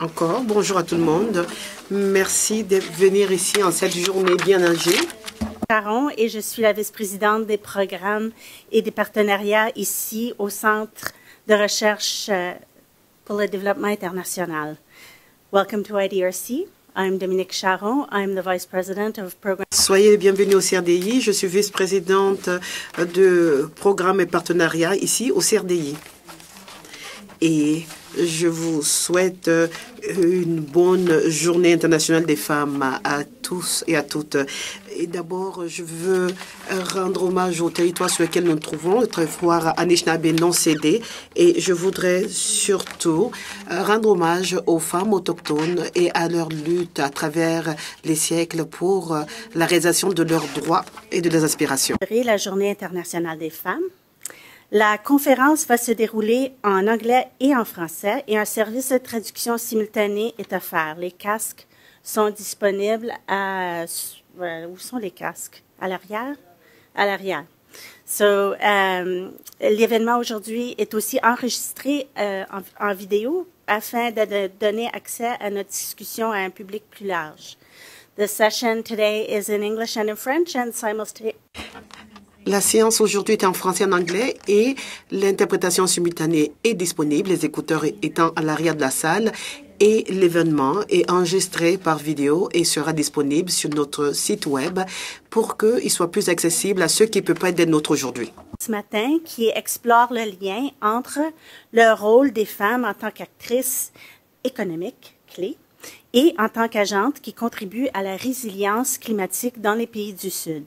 Encore, bonjour à tout le monde. Merci de venir ici en cette journée bien âgée. Sharon et je suis la vice-présidente des programmes et des partenariats ici au Centre de recherche pour le développement international. Welcome to IDRC. I'm Dominique Charon. I'm the Vice President of Program. Soyez les bienvenus au CRDI. Je suis vice-présidente de programmes et partenariats ici au CRDI. Et je vous souhaite une bonne journée internationale des femmes à tous et à toutes. Et d'abord, je veux rendre hommage au territoire sur lequel nous nous trouvons, le territoire Anishinaabe non cédé. Et je voudrais surtout rendre hommage aux femmes autochtones et à leur lutte à travers les siècles pour la réalisation de leurs droits et de leurs aspirations. La Journée internationale des femmes. La conférence va se dérouler en anglais et en français et un service de traduction simultanée est offert. Les casques sont disponibles à... Où sont les casques? À l'arrière? À l'arrière. L'événement aujourd'hui est aussi enregistré en vidéo afin de donner accès à notre discussion à un public plus large. The session today is in English and in French and simultaneously. La séance aujourd'hui est en français et en anglais et l'interprétation simultanée est disponible, les écouteurs étant à l'arrière de la salle, et l'événement est enregistré par vidéo et sera disponible sur notre site web pour qu'il soit plus accessible à ceux qui ne peuvent pas être des nôtres aujourd'hui. Ce matin, qui explore le lien entre le rôle des femmes en tant qu'actrices économiques clés et en tant qu'agentes qui contribuent à la résilience climatique dans les pays du Sud.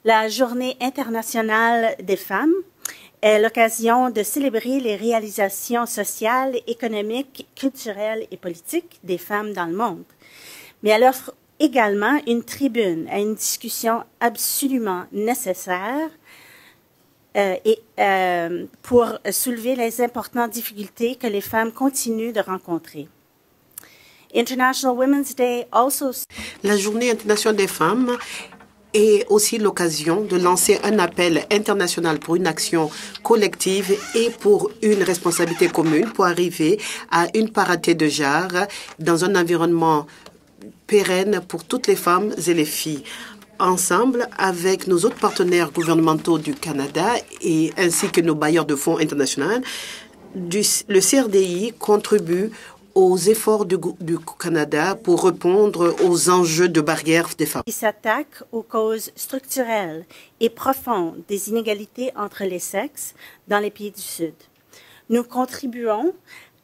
La Journée internationale des femmes est l'occasion de célébrer les réalisations sociales, économiques, culturelles et politiques des femmes dans le monde. Mais elle offre également une tribune à une discussion absolument nécessaire pour soulever les importantes difficultés que les femmes continuent de rencontrer. International Women's Day also... La Journée internationale des femmes est aussi l'occasion de lancer un appel international pour une action collective et pour une responsabilité commune pour arriver à une parité de genre dans un environnement pérenne pour toutes les femmes et les filles. Ensemble, avec nos autres partenaires gouvernementaux du Canada et ainsi que nos bailleurs de fonds internationaux, le CRDI contribue aux efforts du Canada pour répondre aux enjeux de barrières des femmes. Qui s'attaque aux causes structurelles et profondes des inégalités entre les sexes dans les pays du Sud. Nous contribuons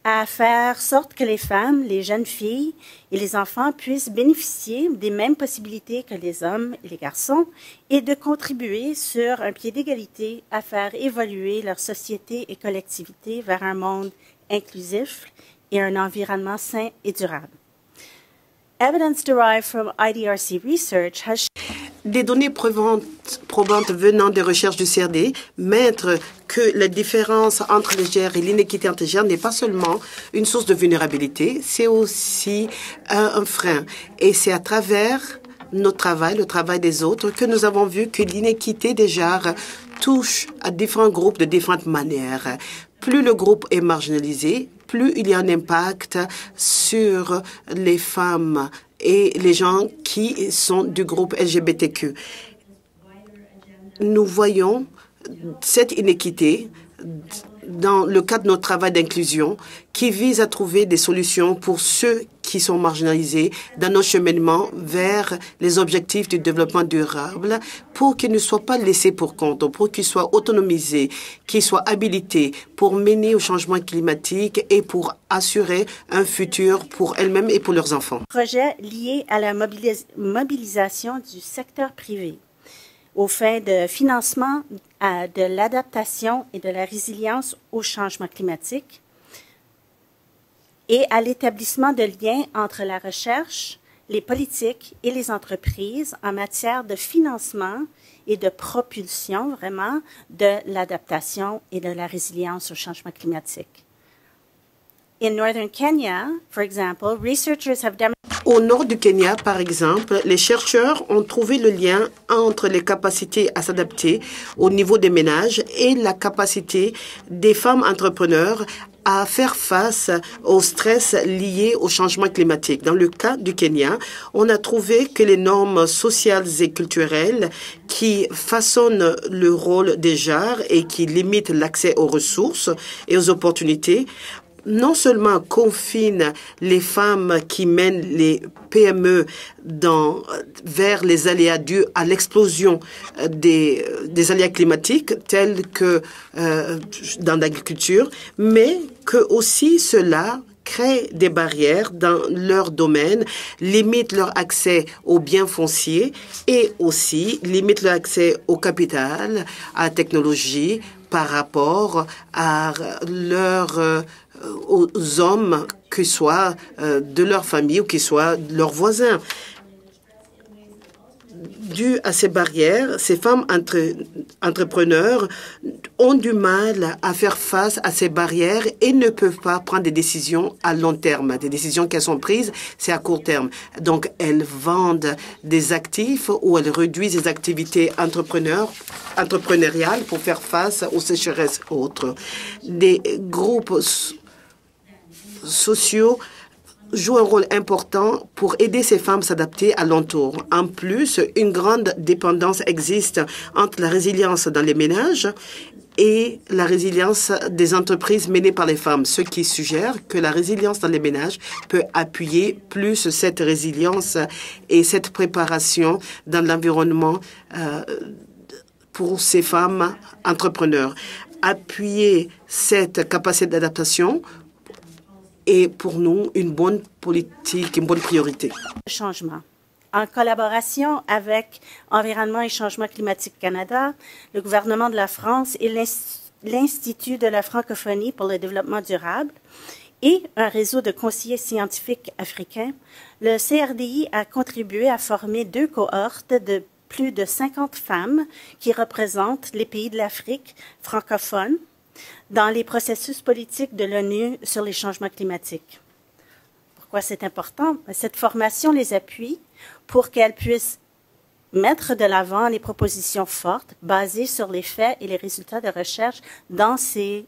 à faire sorte que les femmes, les jeunes filles et les enfants puissent bénéficier des mêmes possibilités que les hommes et les garçons et de contribuer sur un pied d'égalité à faire évoluer leur société et collectivité vers un monde inclusif et un environnement sain et durable. Evidence derived from IDRC research has... Des données probantes venant des recherches du CRD montrent que la différence entre les genres et l'inéquité entre les genres n'est pas seulement une source de vulnérabilité, c'est aussi un frein. Et c'est à travers notre travail, le travail des autres, que nous avons vu que l'inéquité des genres touche à différents groupes de différentes manières. Plus le groupe est marginalisé, plus il y a un impact sur les femmes et les gens qui sont du groupe LGBTQ. Nous voyons cette inéquité dans le cadre de notre travail d'inclusion qui vise à trouver des solutions pour ceux qui sont marginalisés dans nos cheminements vers les objectifs du développement durable pour qu'ils ne soient pas laissés pour compte, pour qu'ils soient autonomisés, qu'ils soient habilités pour mener au changement climatique et pour assurer un futur pour elles-mêmes et pour leurs enfants. Projet lié à la mobilisation du secteur privé aux fins de financement de l'adaptation et de la résilience au changement climatique et à l'établissement de liens entre la recherche, les politiques et les entreprises en matière de financement et de propulsion, vraiment, de l'adaptation et de la résilience au changement climatique. In northern Kenya, for example, researchers have demonstrated... Au nord du Kenya, par exemple, les chercheurs ont trouvé le lien entre les capacités à s'adapter au niveau des ménages et la capacité des femmes entrepreneurs à faire face au stress lié au changement climatique. Dans le cas du Kenya, on a trouvé que les normes sociales et culturelles qui façonnent le rôle des genres et qui limitent l'accès aux ressources et aux opportunités non seulement confinent les femmes qui mènent les PME vers les aléas dus à l'explosion des aléas climatiques tels que dans l'agriculture, mais que aussi cela crée des barrières dans leur domaine, limite leur accès aux biens fonciers et aussi limite leur accès au capital, à la technologie par rapport à aux hommes, que ce soit de leur famille ou qu'ils soient leurs voisins. Dû à ces barrières, ces femmes entrepreneurs ont du mal à faire face à ces barrières et ne peuvent pas prendre des décisions à long terme. Des décisions qu'elles sont prises, c'est à court terme. Donc, elles vendent des actifs ou elles réduisent les activités entrepreneuriales pour faire face aux sécheresses autres. Des groupes sociaux jouent un rôle important pour aider ces femmes à s'adapter à l'entour. En plus, une grande dépendance existe entre la résilience dans les ménages et la résilience des entreprises menées par les femmes, ce qui suggère que la résilience dans les ménages peut appuyer plus cette résilience et cette préparation dans l'environnement pour ces femmes entrepreneurs. Appuyer cette capacité d'adaptation est pour nous une bonne politique, une bonne priorité. Changement. En collaboration avec Environnement et Changement climatique Canada, le gouvernement de la France et l'Institut de la francophonie pour le développement durable et un réseau de conseillers scientifiques africains, le CRDI a contribué à former 2 cohortes de plus de 50 femmes qui représentent les pays de l'Afrique francophone dans les processus politiques de l'ONU sur les changements climatiques. Pourquoi c'est important? Cette formation les appuie pour qu'elles puissent mettre de l'avant les propositions fortes basées sur les faits et les résultats de recherche dans ces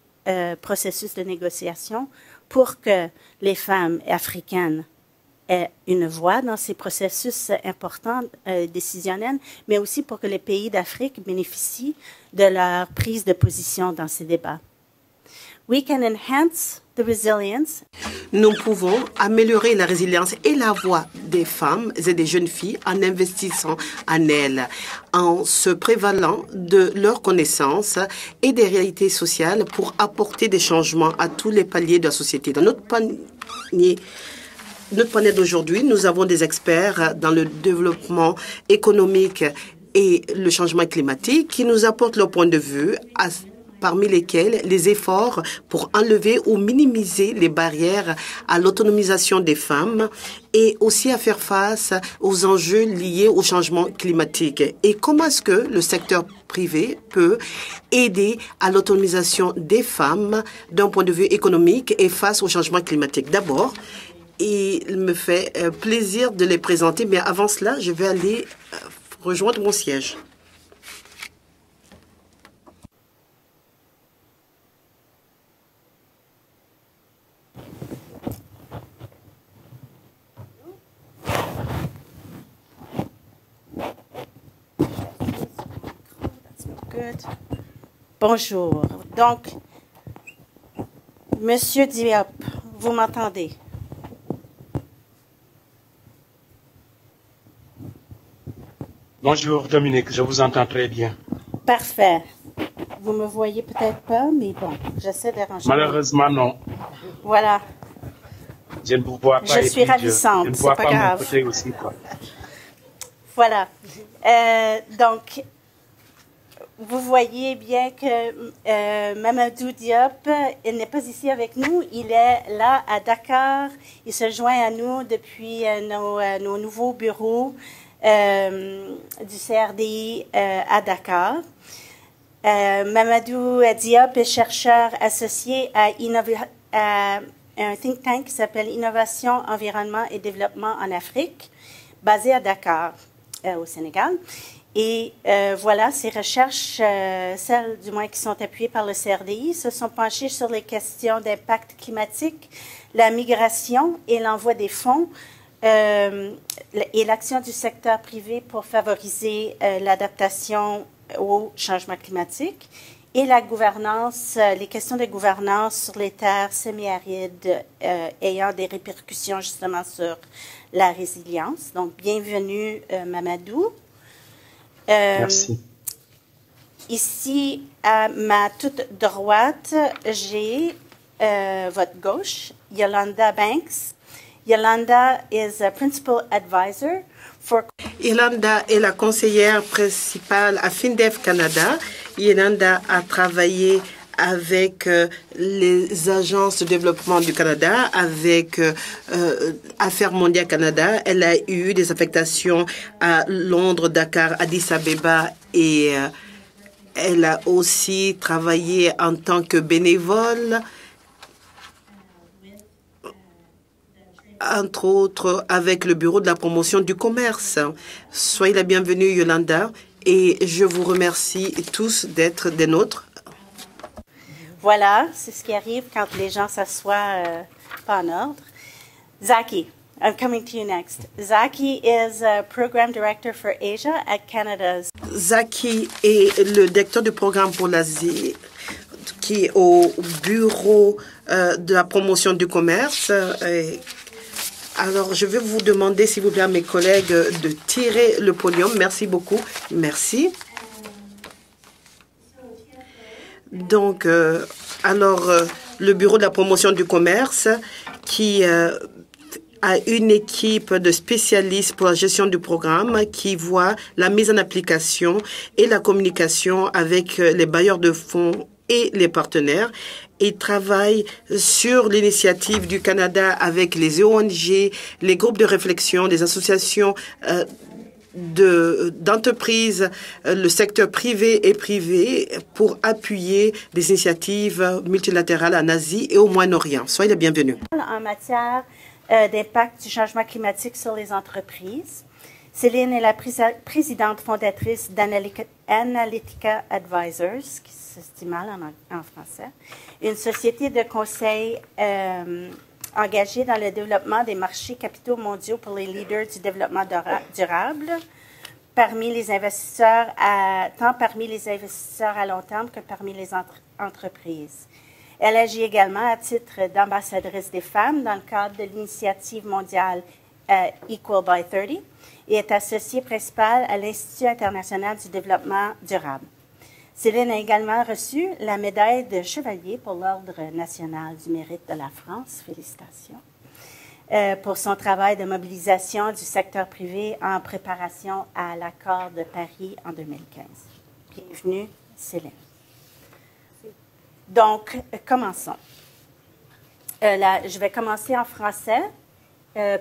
processus de négociation pour que les femmes africaines aient une voix dans ces processus importants décisionnels, mais aussi pour que les pays d'Afrique bénéficient de leur prise de position dans ces débats. We can enhance the resilience. Nous pouvons améliorer la résilience et la voix des femmes et des jeunes filles en investissant en elles, en se prévalant de leurs connaissances et des réalités sociales pour apporter des changements à tous les paliers de la société. Dans notre panel d'aujourd'hui, nous avons des experts dans le développement économique et le changement climatique qui nous apportent leur point de vue, parmi lesquels les efforts pour enlever ou minimiser les barrières à l'autonomisation des femmes et aussi à faire face aux enjeux liés au changement climatique. Et comment est-ce que le secteur privé peut aider à l'autonomisation des femmes d'un point de vue économique et face au changement climatique? D'abord, il me fait plaisir de les présenter, mais avant cela, je vais aller rejoindre mon siège. Bonjour. Donc, Monsieur Diop, vous m'entendez? Bonjour Dominique, je vous entends très bien. Parfait. Vous me voyez peut-être pas, mais bon, j'essaie d'arranger. Malheureusement, non. Voilà. Je ne vous vois pas. Je suis ravissante, je ne vois c'est pas grave. mon côté aussi, quoi. Voilà. Donc, vous voyez bien que Mamadou Diop, il n'est pas ici avec nous. Il est là à Dakar. Il se joint à nous depuis nos nouveaux bureaux du CRDI à Dakar. Mamadou Diop est chercheur associé à un think tank qui s'appelle Innovation, Environnement et Développement en Afrique, basé à Dakar, au Sénégal. Et voilà, ces recherches, celles du moins qui sont appuyées par le CRDI, se sont penchées sur les questions d'impact climatique, la migration et l'envoi des fonds et l'action du secteur privé pour favoriser l'adaptation au changement climatique et la gouvernance, les questions de gouvernance sur les terres semi-arides ayant des répercussions justement sur la résilience. Donc, bienvenue Mamadou. Merci. Ici, à ma toute droite, j'ai votre gauche, Yolanda Banks. Yolanda is a principal advisor for... Yolanda est la conseillère principale à FinDev Canada. Yolanda a travaillé avec les agences de développement du Canada, avec Affaires mondiales Canada. Elle a eu des affectations à Londres, Dakar, Addis Abeba et elle a aussi travaillé en tant que bénévole, entre autres avec le Bureau de la promotion du commerce. Soyez la bienvenue, Yolanda, et je vous remercie tous d'être des nôtres. Voilà, c'est ce qui arrive quand les gens s'assoient pas en ordre. Zaki, I'm coming to you next. Zaki is a program director for Asia at Canada's. Zaki est le directeur du programme pour l'Asie, qui est au Bureau de la promotion du commerce. Alors, je vais vous demander, s'il vous plaît, à mes collègues, de tirer le podium. Merci beaucoup. Merci. Donc, le Bureau de la promotion du commerce qui a une équipe de spécialistes pour la gestion du programme qui voit la mise en application et la communication avec les bailleurs de fonds et les partenaires. Et travaille sur l'initiative du Canada avec les ONG, les groupes de réflexion, les associations d'entreprises, le secteur privé et privé pour appuyer des initiatives multilatérales en Asie et au Moyen-Orient. Soyez les bienvenus. En matière d'impact du changement climatique sur les entreprises, Céline est la présidente fondatrice d'Analytica Advisors, qui se dit mal en français, une société de conseil engagée dans le développement des marchés capitaux mondiaux pour les leaders du développement durable, parmi les investisseurs tant parmi les investisseurs à long terme que parmi les entreprises. Elle agit également à titre d'ambassadrice des femmes dans le cadre de l'initiative mondiale Equal by 30 et est associée principale à l'Institut international du développement durable. Céline a également reçu la médaille de chevalier pour l'Ordre national du mérite de la France. Félicitations. Pour son travail de mobilisation du secteur privé en préparation à l'accord de Paris en 2015. Bienvenue, Céline. Donc, commençons. Je vais commencer en français et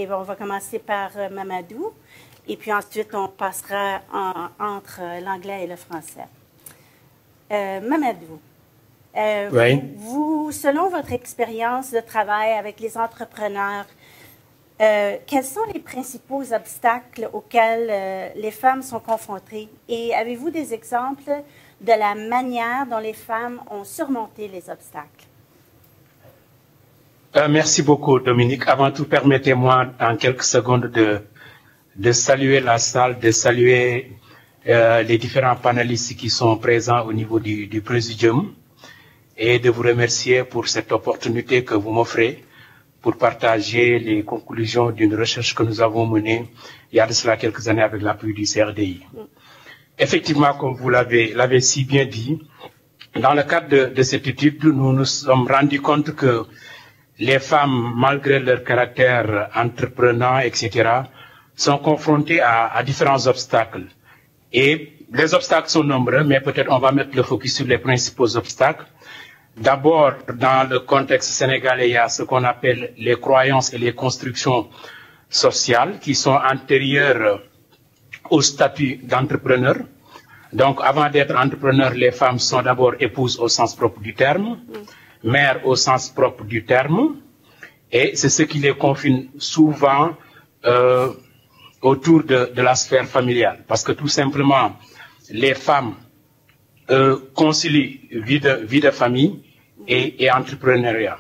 on va commencer par Mamadou. Et puis ensuite, on passera entre l'anglais et le français. Mamadou, oui. vous, selon votre expérience de travail avec les entrepreneurs, quels sont les principaux obstacles auxquels les femmes sont confrontées? Et avez-vous des exemples de la manière dont les femmes ont surmonté les obstacles? Merci beaucoup, Dominique. Avant tout, permettez-moi en quelques secondes de saluer la salle, de saluer les différents panélistes qui sont présents au niveau du Présidium et de vous remercier pour cette opportunité que vous m'offrez pour partager les conclusions d'une recherche que nous avons menée il y a de cela quelques années avec l'appui du CRDI. Effectivement, comme vous l'avez si bien dit, dans le cadre de cette étude, nous nous sommes rendus compte que les femmes, malgré leur caractère entreprenant, etc., sont confrontées à différents obstacles. Et les obstacles sont nombreux, mais peut-être on va mettre le focus sur les principaux obstacles. D'abord, dans le contexte sénégalais, il y a ce qu'on appelle les croyances et les constructions sociales qui sont antérieures au statut d'entrepreneur. Donc, avant d'être entrepreneur, les femmes sont d'abord épouses au sens propre du terme, mères au sens propre du terme, et c'est ce qui les confine souvent autour de la sphère familiale. Parce que tout simplement, les femmes concilient vie de famille et entrepreneuriat.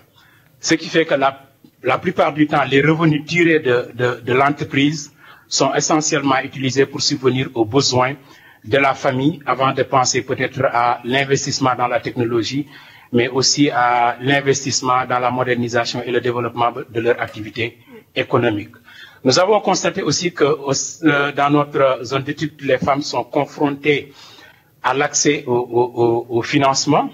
Ce qui fait que la plupart du temps, les revenus tirés de l'entreprise sont essentiellement utilisés pour subvenir aux besoins de la famille avant de penser peut-être à l'investissement dans la technologie, mais aussi à l'investissement dans la modernisation et le développement de leur activité économique. Nous avons constaté aussi que dans notre zone d'études, les femmes sont confrontées à l'accès au financement,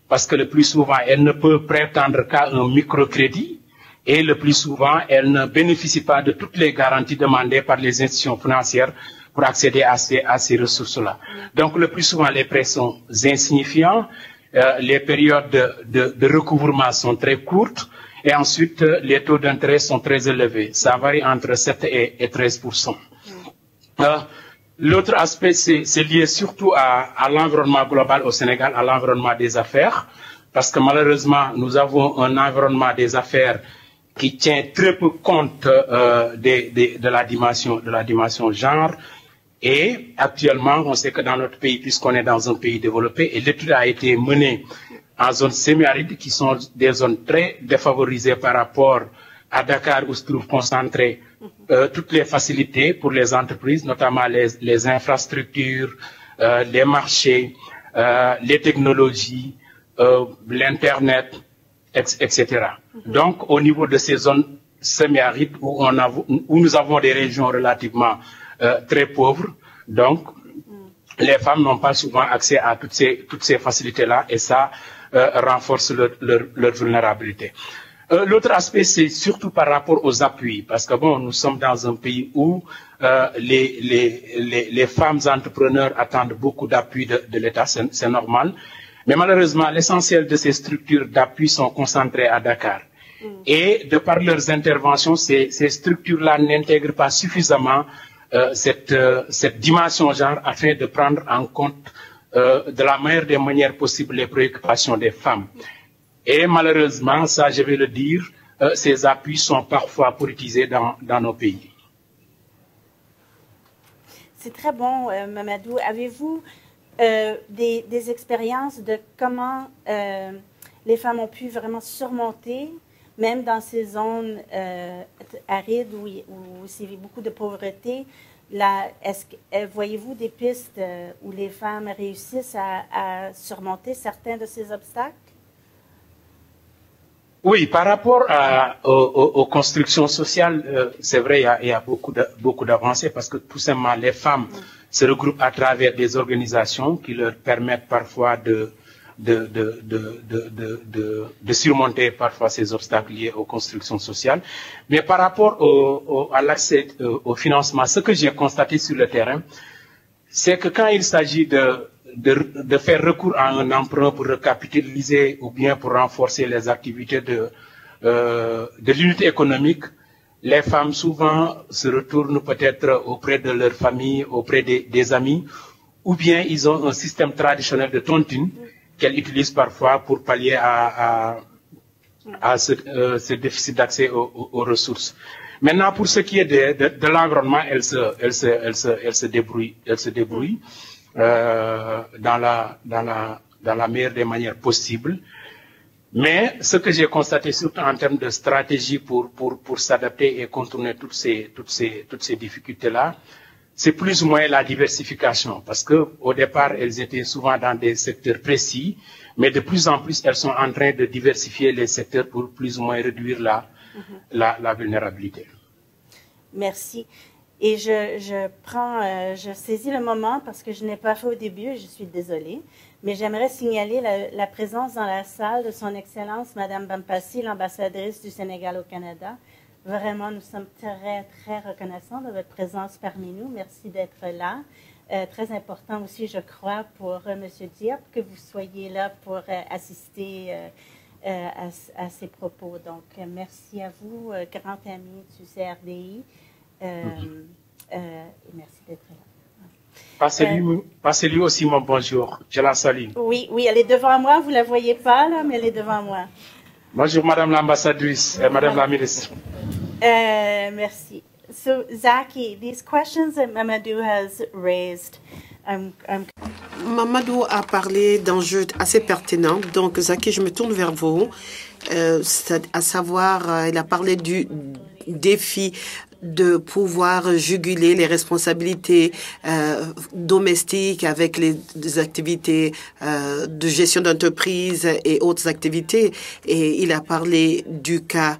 parce que le plus souvent, elles ne peuvent prétendre qu'à un microcrédit, et le plus souvent, elles ne bénéficient pas de toutes les garanties demandées par les institutions financières pour accéder à ces ressources-là. Donc, le plus souvent, les prêts sont insignifiants, les périodes de recouvrement sont très courtes, et ensuite, les taux d'intérêt sont très élevés. Ça varie entre 7 et 13%. L'autre aspect, c'est lié surtout à l'environnement global au Sénégal, à l'environnement des affaires, parce que malheureusement, nous avons un environnement des affaires qui tient très peu compte de la dimension genre. Et actuellement, on sait que dans notre pays, puisqu'on est dans un pays développé, et l'étude a été menée en zones semi-arides, qui sont des zones très défavorisées par rapport à Dakar, où se trouvent concentrées toutes les facilités pour les entreprises, notamment les infrastructures, les marchés, les technologies, l'Internet, etc. Donc, au niveau de ces zones semi-arides où nous avons des régions relativement très pauvres, donc les femmes n'ont pas souvent accès à toutes ces facilités-là, et ça renforce leur vulnérabilité. L'autre aspect, c'est surtout par rapport aux appuis, parce que bon, nous sommes dans un pays où les femmes entrepreneurs attendent beaucoup d'appui de l'État, c'est normal, mais malheureusement, l'essentiel de ces structures d'appui sont concentrées à Dakar. Et de par leurs interventions, ces structures-là n'intègrent pas suffisamment cette dimension genre afin de prendre en compte de la meilleure des manières possibles les préoccupations des femmes. Et malheureusement, ça je vais le dire, ces appuis sont parfois politisés dans nos pays. C'est très bon, Mamadou. Avez-vous des expériences de comment les femmes ont pu vraiment surmonter, même dans ces zones arides où c'est beaucoup de pauvreté, voyez-vous des pistes où les femmes réussissent à surmonter certains de ces obstacles? Oui, par rapport aux constructions sociales, c'est vrai, il y a beaucoup d'avancées, parce que tout simplement les femmes se regroupent à travers des organisations qui leur permettent parfois de surmonter parfois ces obstacles liés aux constructions sociales. Mais par rapport à l'accès au financement, ce que j'ai constaté sur le terrain, c'est que quand il s'agit de faire recours à un emprunt pour recapitaliser ou bien pour renforcer les activités de l'unité économique, les femmes souvent se retournent peut-être auprès de leur famille, auprès des amis, ou bien ils ont un système traditionnel de tontine qu'elles utilisent parfois pour pallier à ce déficit d'accès aux ressources. Maintenant, pour ce qui est de l'environnement, elles se débrouillent dans la meilleure des manières possibles. Mais ce que j'ai constaté, surtout en termes de stratégie pour s'adapter et contourner toutes ces difficultés-là, c'est plus ou moins la diversification, parce que au départ, elles étaient souvent dans des secteurs précis, mais de plus en plus, elles sont en train de diversifier les secteurs pour plus ou moins réduire la vulnérabilité. Merci. Et je saisis le moment parce que je n'ai pas fait au début et je suis désolée, mais j'aimerais signaler la présence dans la salle de son Excellence, Madame Bampassi, l'ambassadrice du Sénégal au Canada. Vraiment, nous sommes très, très reconnaissants de votre présence parmi nous. Merci d'être là. Très important aussi, je crois, pour M. Diop, que vous soyez là pour assister à ces propos. Donc, merci à vous, grand ami du CRDI. Et merci d'être là. Passez-lui aussi mon bonjour. Je la salue. Oui, elle est devant moi. Vous ne la voyez pas, là, mais elle est devant moi. Bonjour, Madame l'ambassadrice et Madame la ministre. Merci. So, Zaki, these questions that Mamadou has raised, Mamadou a parlé d'enjeux assez pertinents. Donc, Zaki, je me tourne vers vous. À savoir, il a parlé du défi de pouvoir juguler les responsabilités domestiques avec les activités de gestion d'entreprise et autres activités. Et il a parlé du cas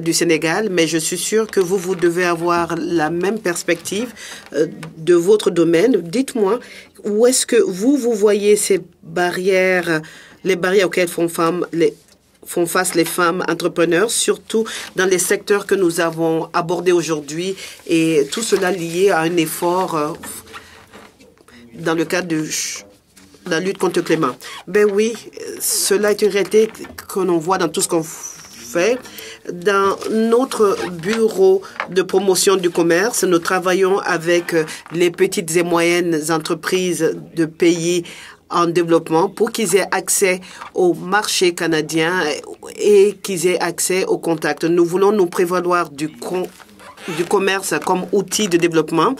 du Sénégal, mais je suis sûre que vous devez avoir la même perspective de votre domaine. Dites-moi, où est-ce que vous voyez ces barrières, les barrières auxquelles font face les femmes entrepreneurs, surtout dans les secteurs que nous avons abordés aujourd'hui, et tout cela lié à un effort dans le cadre de la lutte contre le climat. Ben oui, cela est une réalité que l'on voit dans tout ce qu'on fait. Dans notre bureau de promotion du commerce, nous travaillons avec les petites et moyennes entreprises de pays en développement pour qu'ils aient accès au marché canadien et qu'ils aient accès aux contacts. Nous voulons nous prévaloir du commerce comme outil de développement.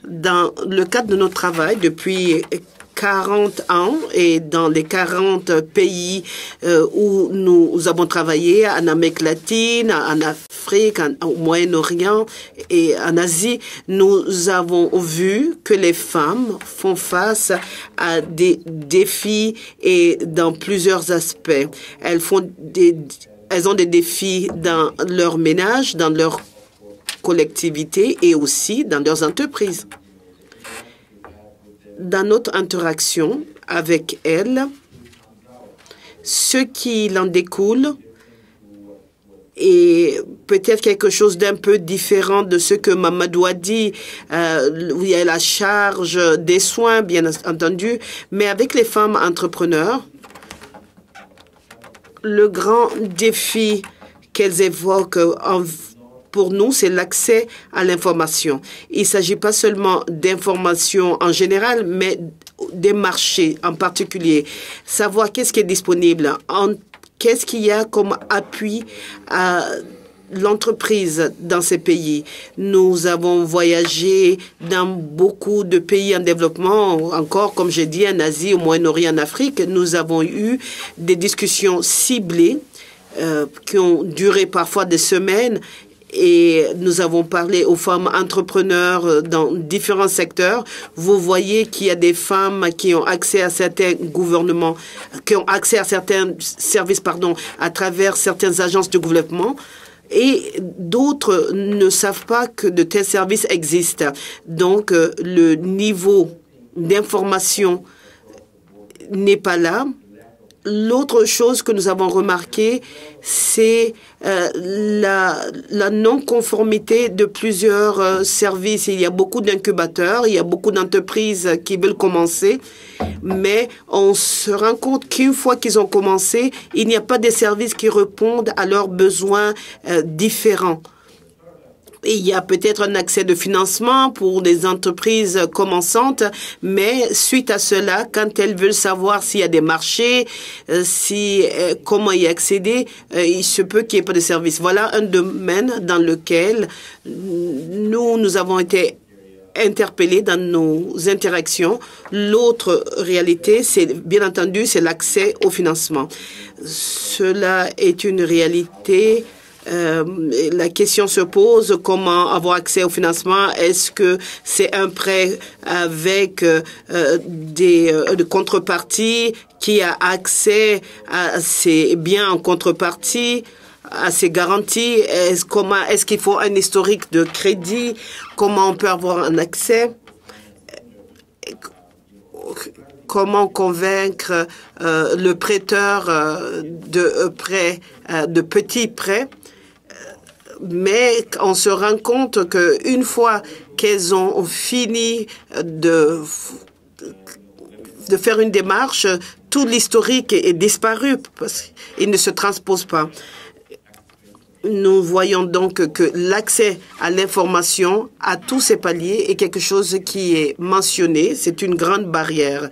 Dans le cadre de notre travail depuis 40 ans et dans les 40 pays où nous avons travaillé, en Amérique latine, en Afrique, au Moyen-Orient et en Asie, nous avons vu que les femmes font face à des défis et dans plusieurs aspects. Elles ont des défis dans leur ménage, dans leur collectivité et aussi dans leurs entreprises. Dans notre interaction avec elles, ce qui en découle est peut-être quelque chose d'un peu différent de ce que Mamadou a dit. Il y a la charge des soins, bien entendu, mais avec les femmes entrepreneurs, le grand défi qu'elles évoquent pour nous, c'est l'accès à l'information. Il ne s'agit pas seulement d'informations en général, mais des marchés en particulier. Savoir qu'est-ce qui est disponible, qu'est-ce qu'il y a comme appui à l'entreprise dans ces pays. Nous avons voyagé dans beaucoup de pays en développement, encore, comme j'ai dit, en Asie, au Moyen-Orient, en Afrique. Nous avons eu des discussions ciblées qui ont duré parfois des semaines. Et nous avons parlé aux femmes entrepreneurs dans différents secteurs. Vous voyez qu'il y a des femmes qui ont accès à certains gouvernements, qui ont accès à certains services, à travers certaines agences de gouvernement. Et d'autres ne savent pas que de tels services existent. Donc, le niveau d'information n'est pas là. L'autre chose que nous avons remarqué, c'est la non-conformité de plusieurs services. Il y a beaucoup d'incubateurs, il y a beaucoup d'entreprises qui veulent commencer, mais on se rend compte qu'une fois qu'ils ont commencé, il n'y a pas de services qui répondent à leurs besoins différents. Il y a peut-être un accès de financement pour des entreprises commençantes, mais suite à cela, quand elles veulent savoir s'il y a des marchés, comment y accéder, il se peut qu'il n'y ait pas de service. Voilà un domaine dans lequel nous avons été interpellés dans nos interactions. L'autre réalité, c'est bien entendu, c'est l'accès au financement. Cela est une réalité. La question se pose, comment avoir accès au financement? Est-ce que c'est un prêt avec des contreparties qui a accès à ces biens en contrepartie, à ces garanties? Est-ce qu'il faut un historique de crédit? Comment on peut avoir un accès? Comment convaincre le prêteur de prêts, de petits prêts? Mais on se rend compte qu'une fois qu'elles ont fini de faire une démarche, tout l'historique est disparu parce qu'il ne se transpose pas. Nous voyons donc que l'accès à l'information à tous ces paliers est quelque chose qui est mentionné. C'est une grande barrière.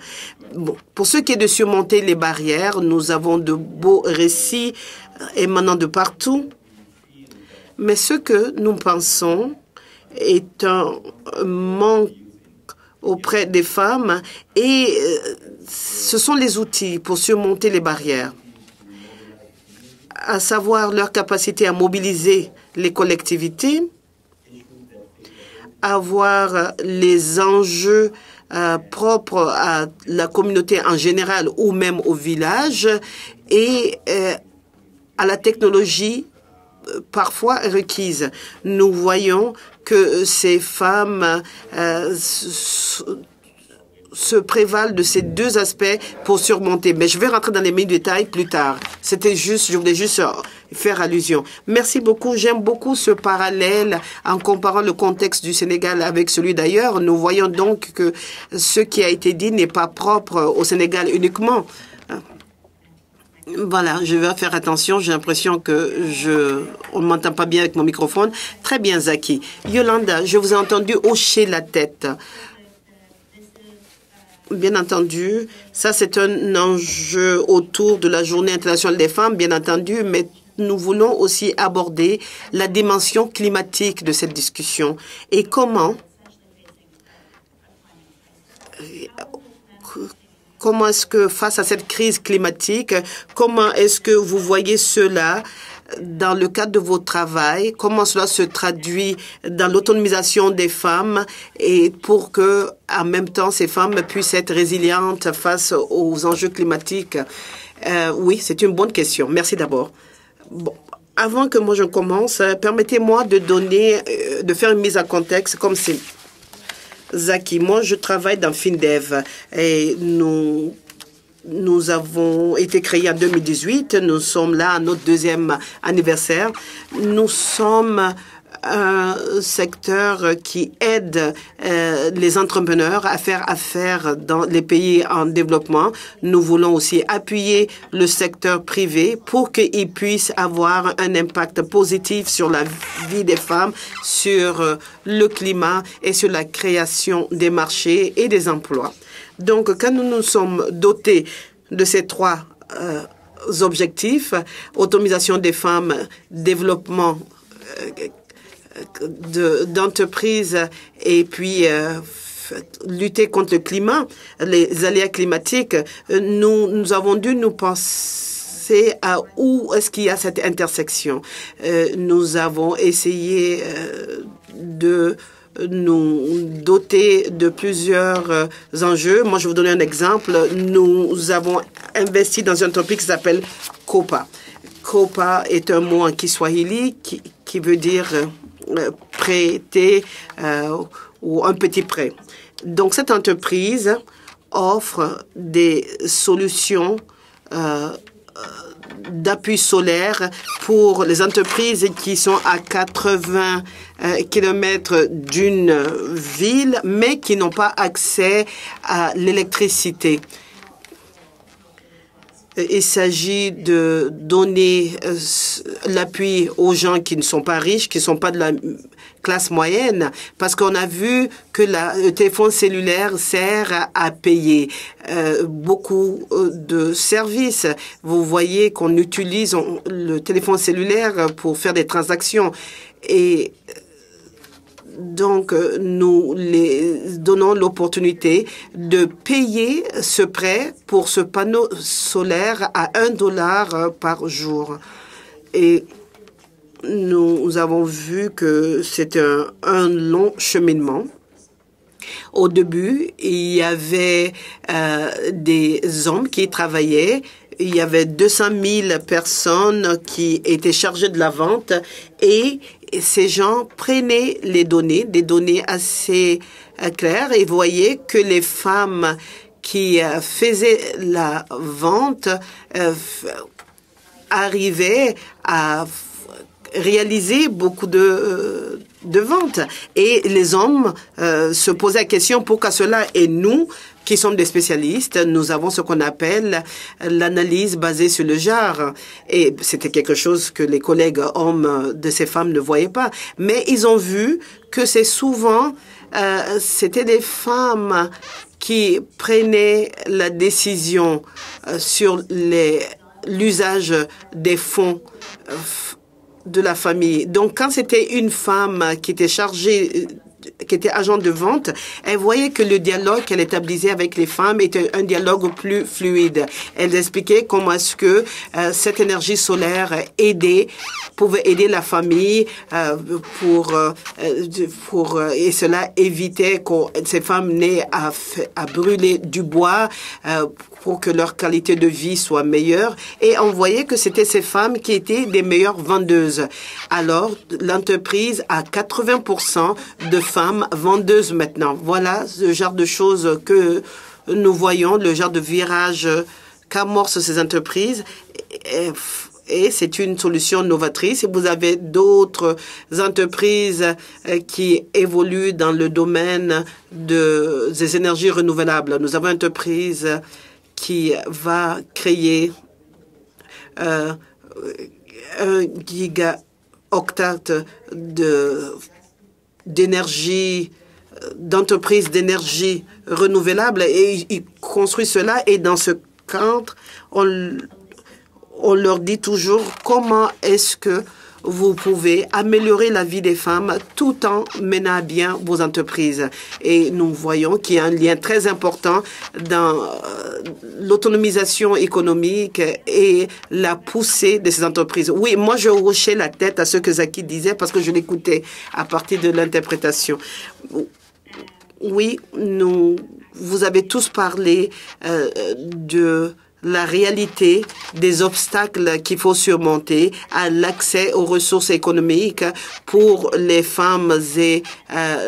Bon, pour ce qui est de surmonter les barrières, nous avons de beaux récits émanant de partout. Mais ce que nous pensons est un manque auprès des femmes et ce sont les outils pour surmonter les barrières, à savoir leur capacité à mobiliser les collectivités, avoir les enjeux propres à la communauté en général ou même au village et à la technologie parfois requise. Nous voyons que ces femmes se prévalent de ces deux aspects pour surmonter. Mais je vais rentrer dans les détails plus tard. C'était juste, je voulais juste faire allusion. Merci beaucoup. J'aime beaucoup ce parallèle en comparant le contexte du Sénégal avec celui d'ailleurs. Nous voyons donc que ce qui a été dit n'est pas propre au Sénégal uniquement. Voilà, je vais faire attention. J'ai l'impression que on ne m'entend pas bien avec mon microphone. Très bien, Zaki. Yolanda, je vous ai entendu hocher la tête. Bien entendu, ça c'est un enjeu autour de la Journée internationale des femmes, bien entendu, mais nous voulons aussi aborder la dimension climatique de cette discussion et comment est-ce que face à cette crise climatique, comment est-ce que vous voyez cela dans le cadre de votre travail, comment cela se traduit dans l'autonomisation des femmes et pour que, en même temps, ces femmes puissent être résilientes face aux enjeux climatiques. Oui, c'est une bonne question. Merci d'abord. Bon, avant que moi je commence, permettez-moi de faire une mise en contexte comme c'est Zaki. Moi, je travaille dans FinDev et nous avons été créés en 2018. Nous sommes là à notre deuxième anniversaire. Nous sommes un secteur qui aide les entrepreneurs à faire affaire dans les pays en développement. Nous voulons aussi appuyer le secteur privé pour qu'il puisse avoir un impact positif sur la vie des femmes, sur le climat et sur la création des marchés et des emplois. Donc, quand nous nous sommes dotés de ces trois objectifs, autonomisation des femmes, développement d'entreprises et puis lutter contre le climat, les aléas climatiques, nous avons dû nous penser à où est-ce qu'il y a cette intersection. Nous avons essayé de nous doter de plusieurs enjeux. Moi, je vais vous donner un exemple. Nous avons investi dans une entreprise qui s'appelle COPA. COPA est un mot en Kiswahili qui veut dire prêter ou un petit prêt. Donc, cette entreprise offre des solutions d'appui solaire pour les entreprises qui sont à 80 km d'une ville, mais qui n'ont pas accès à l'électricité. Il s'agit de donner l'appui aux gens qui ne sont pas riches, qui ne sont pas de la classe moyenne, parce qu'on a vu que le téléphone cellulaire sert à payer beaucoup de services. Vous voyez qu'on utilise le téléphone cellulaire pour faire des transactions. Et donc, nous les donnons l'opportunité de payer ce prêt pour ce panneau solaire à $1 par jour. Et nous avons vu que c'était un long cheminement. Au début, il y avait des hommes qui travaillaient. Il y avait 200 000 personnes qui étaient chargées de la vente et ces gens prenaient les données, des données assez claires et voyaient que les femmes qui faisaient la vente arrivaient à réaliser beaucoup de ventes. Et les hommes se posaient la question pourquoi cela. Et nous, qui sommes des spécialistes, nous avons ce qu'on appelle l'analyse basée sur le genre. Et c'était quelque chose que les collègues hommes de ces femmes ne voyaient pas. Mais ils ont vu que c'est souvent, c'était des femmes qui prenaient la décision sur l'usage des fonds de la famille. Donc, quand c'était une femme qui était chargée, qui était agent de vente, elle voyait que le dialogue qu'elle établissait avec les femmes était un dialogue plus fluide. Elle expliquait comment est-ce que cette énergie solaire pouvait aider la famille et cela évitait que ces femmes n'aient à brûler du bois pour que leur qualité de vie soit meilleure. Et on voyait que c'était ces femmes qui étaient les meilleures vendeuses. Alors, l'entreprise a 80% de femmes vendeuses maintenant. Voilà ce genre de choses que nous voyons, le genre de virage qu'amorcent ces entreprises. Et c'est une solution novatrice. Et vous avez d'autres entreprises qui évoluent dans le domaine des énergies renouvelables. Nous avons une entreprise qui va créer un gigaoctate d'énergie, d'entreprises d'énergie renouvelable, et ils construisent cela. Et dans ce cadre, on leur dit toujours comment est-ce que vous pouvez améliorer la vie des femmes tout en menant à bien vos entreprises. Et nous voyons qu'il y a un lien très important dans l'autonomisation économique et la poussée de ces entreprises. Oui, moi, je hochais la tête à ce que Zaki disait parce que je l'écoutais à partir de l'interprétation. Oui, vous avez tous parlé de la réalité des obstacles qu'il faut surmonter à l'accès aux ressources économiques pour les femmes et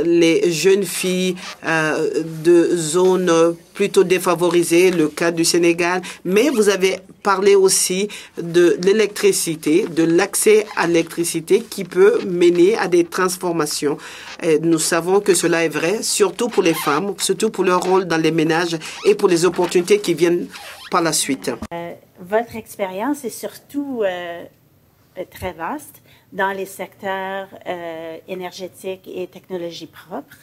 les jeunes filles de zones plutôt défavorisées, le cas du Sénégal. Mais vous avez parlé aussi de l'électricité, de l'accès à l'électricité qui peut mener à des transformations. Et nous savons que cela est vrai, surtout pour les femmes, surtout pour leur rôle dans les ménages et pour les opportunités qui viennent par la suite. Votre expérience est surtout très vaste dans les secteurs énergétiques et technologies propres.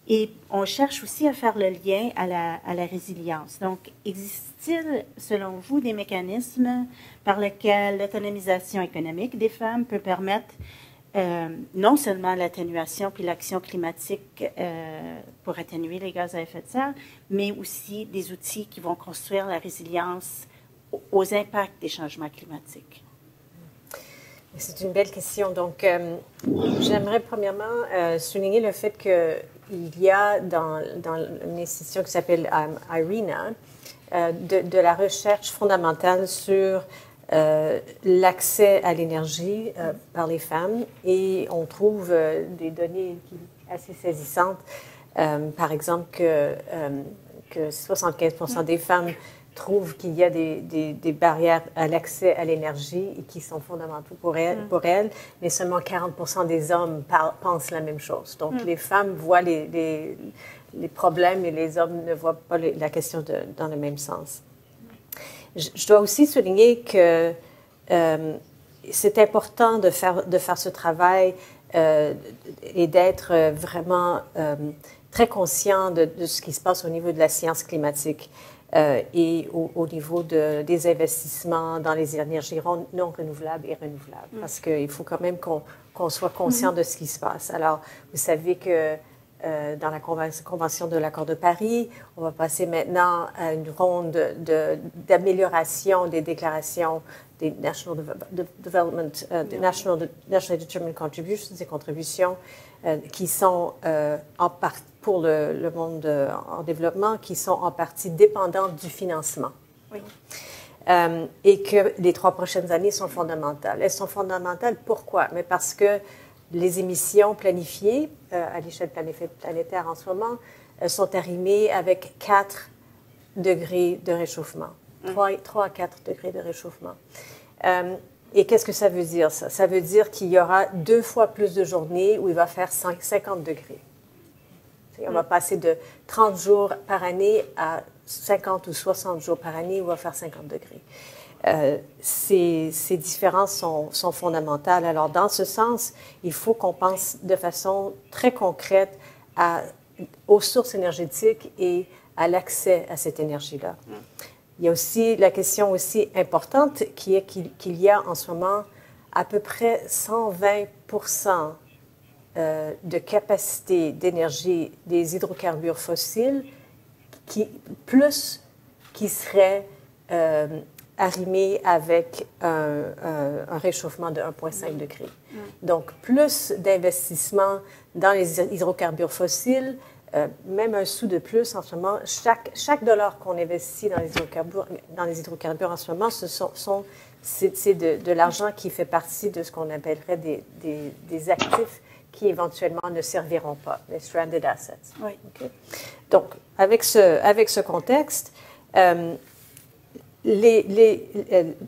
Et on cherche aussi à faire le lien à la résilience. Donc, existe-t-il, selon vous, des mécanismes par lesquels l'autonomisation économique des femmes peut permettre non seulement l'atténuation puis l'action climatique pour atténuer les gaz à effet de serre, mais aussi des outils qui vont construire la résilience aux impacts des changements climatiques? C'est une belle question. Donc, j'aimerais premièrement souligner le fait qu'il y a dans une institution qui s'appelle IRENA de la recherche fondamentale sur l'accès à l'énergie par les femmes, et on trouve des données assez saisissantes. Par exemple, que 75% des femmes trouvent qu'il y a des barrières à l'accès à l'énergie qui sont fondamentaux pour elles, mais seulement 40% des hommes pensent la même chose. Donc, les femmes voient les problèmes et les hommes ne voient pas la question dans le même sens. Je dois aussi souligner que c'est important de faire ce travail et d'être vraiment très conscient de ce qui se passe au niveau de la science climatique et au niveau des investissements dans les énergies non renouvelables et renouvelables. Parce qu'il faut quand même qu'on soit conscient de ce qui se passe. Alors, vous savez que dans la Convention de l'accord de Paris, on va passer maintenant à une ronde d'amélioration des déclarations des National Development, des Nationally Determined Contributions, des contributions qui sont pour le monde en développement, qui sont en partie dépendantes du financement. Oui. Et que les 3 prochaines années sont fondamentales. Elles sont fondamentales, pourquoi? Mais parce que les émissions planifiées à l'échelle planétaire en ce moment sont arrimées avec 4 degrés de réchauffement, 3 à 4 degrés de réchauffement. Et qu'est-ce que ça veut dire, ça? Ça veut dire qu'il y aura 2 fois plus de journées où il va faire 50 degrés. On va passer de 30 jours par année à 50 ou 60 jours par année où il va faire 50 degrés. Ces différences sont fondamentales. Alors, dans ce sens, il faut qu'on pense de façon très concrète aux sources énergétiques et à l'accès à cette énergie-là. Il y a aussi la question aussi importante qui est qu'il y a en ce moment à peu près 120% de capacité d'énergie des hydrocarbures fossiles qui seraient arrimés avec un réchauffement de 1,5 degré. Donc, plus d'investissement dans les hydrocarbures fossiles, même un sou de plus en ce moment, chaque dollar qu'on investit dans les hydrocarbures en ce moment, c'est de l'argent qui fait partie de ce qu'on appellerait des actifs qui éventuellement ne serviront pas, les stranded assets. Oui. Okay? Donc, avec ce contexte,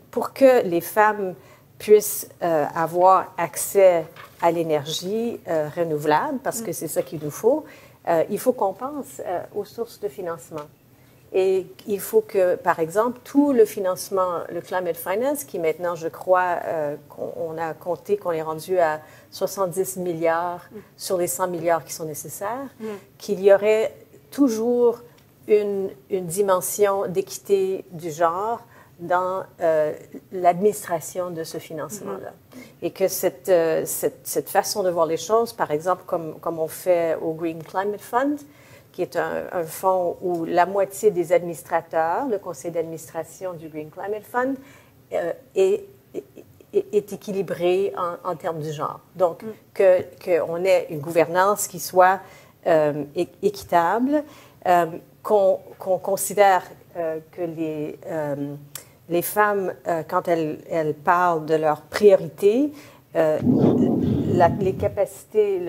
pour que les femmes puissent avoir accès à l'énergie renouvelable, parce que c'est ça qu'il nous faut, il faut qu'on pense aux sources de financement. Et il faut que, par exemple, tout le financement, le climate finance, qui maintenant, je crois, qu'on a compté qu'on est rendu à 70 milliards sur les 100 milliards qui sont nécessaires, qu'il y aurait toujours une dimension d'équité du genre dans l'administration de ce financement-là. Et que cette façon de voir les choses, par exemple, comme on fait au Green Climate Fund, qui est un fonds où la moitié des administrateurs, le conseil d'administration du Green Climate Fund, est équilibré en termes du genre. Donc, qu'on ait une gouvernance qui soit équitable, qu'on considère que les femmes, quand elles parlent de leurs priorités, les capacités,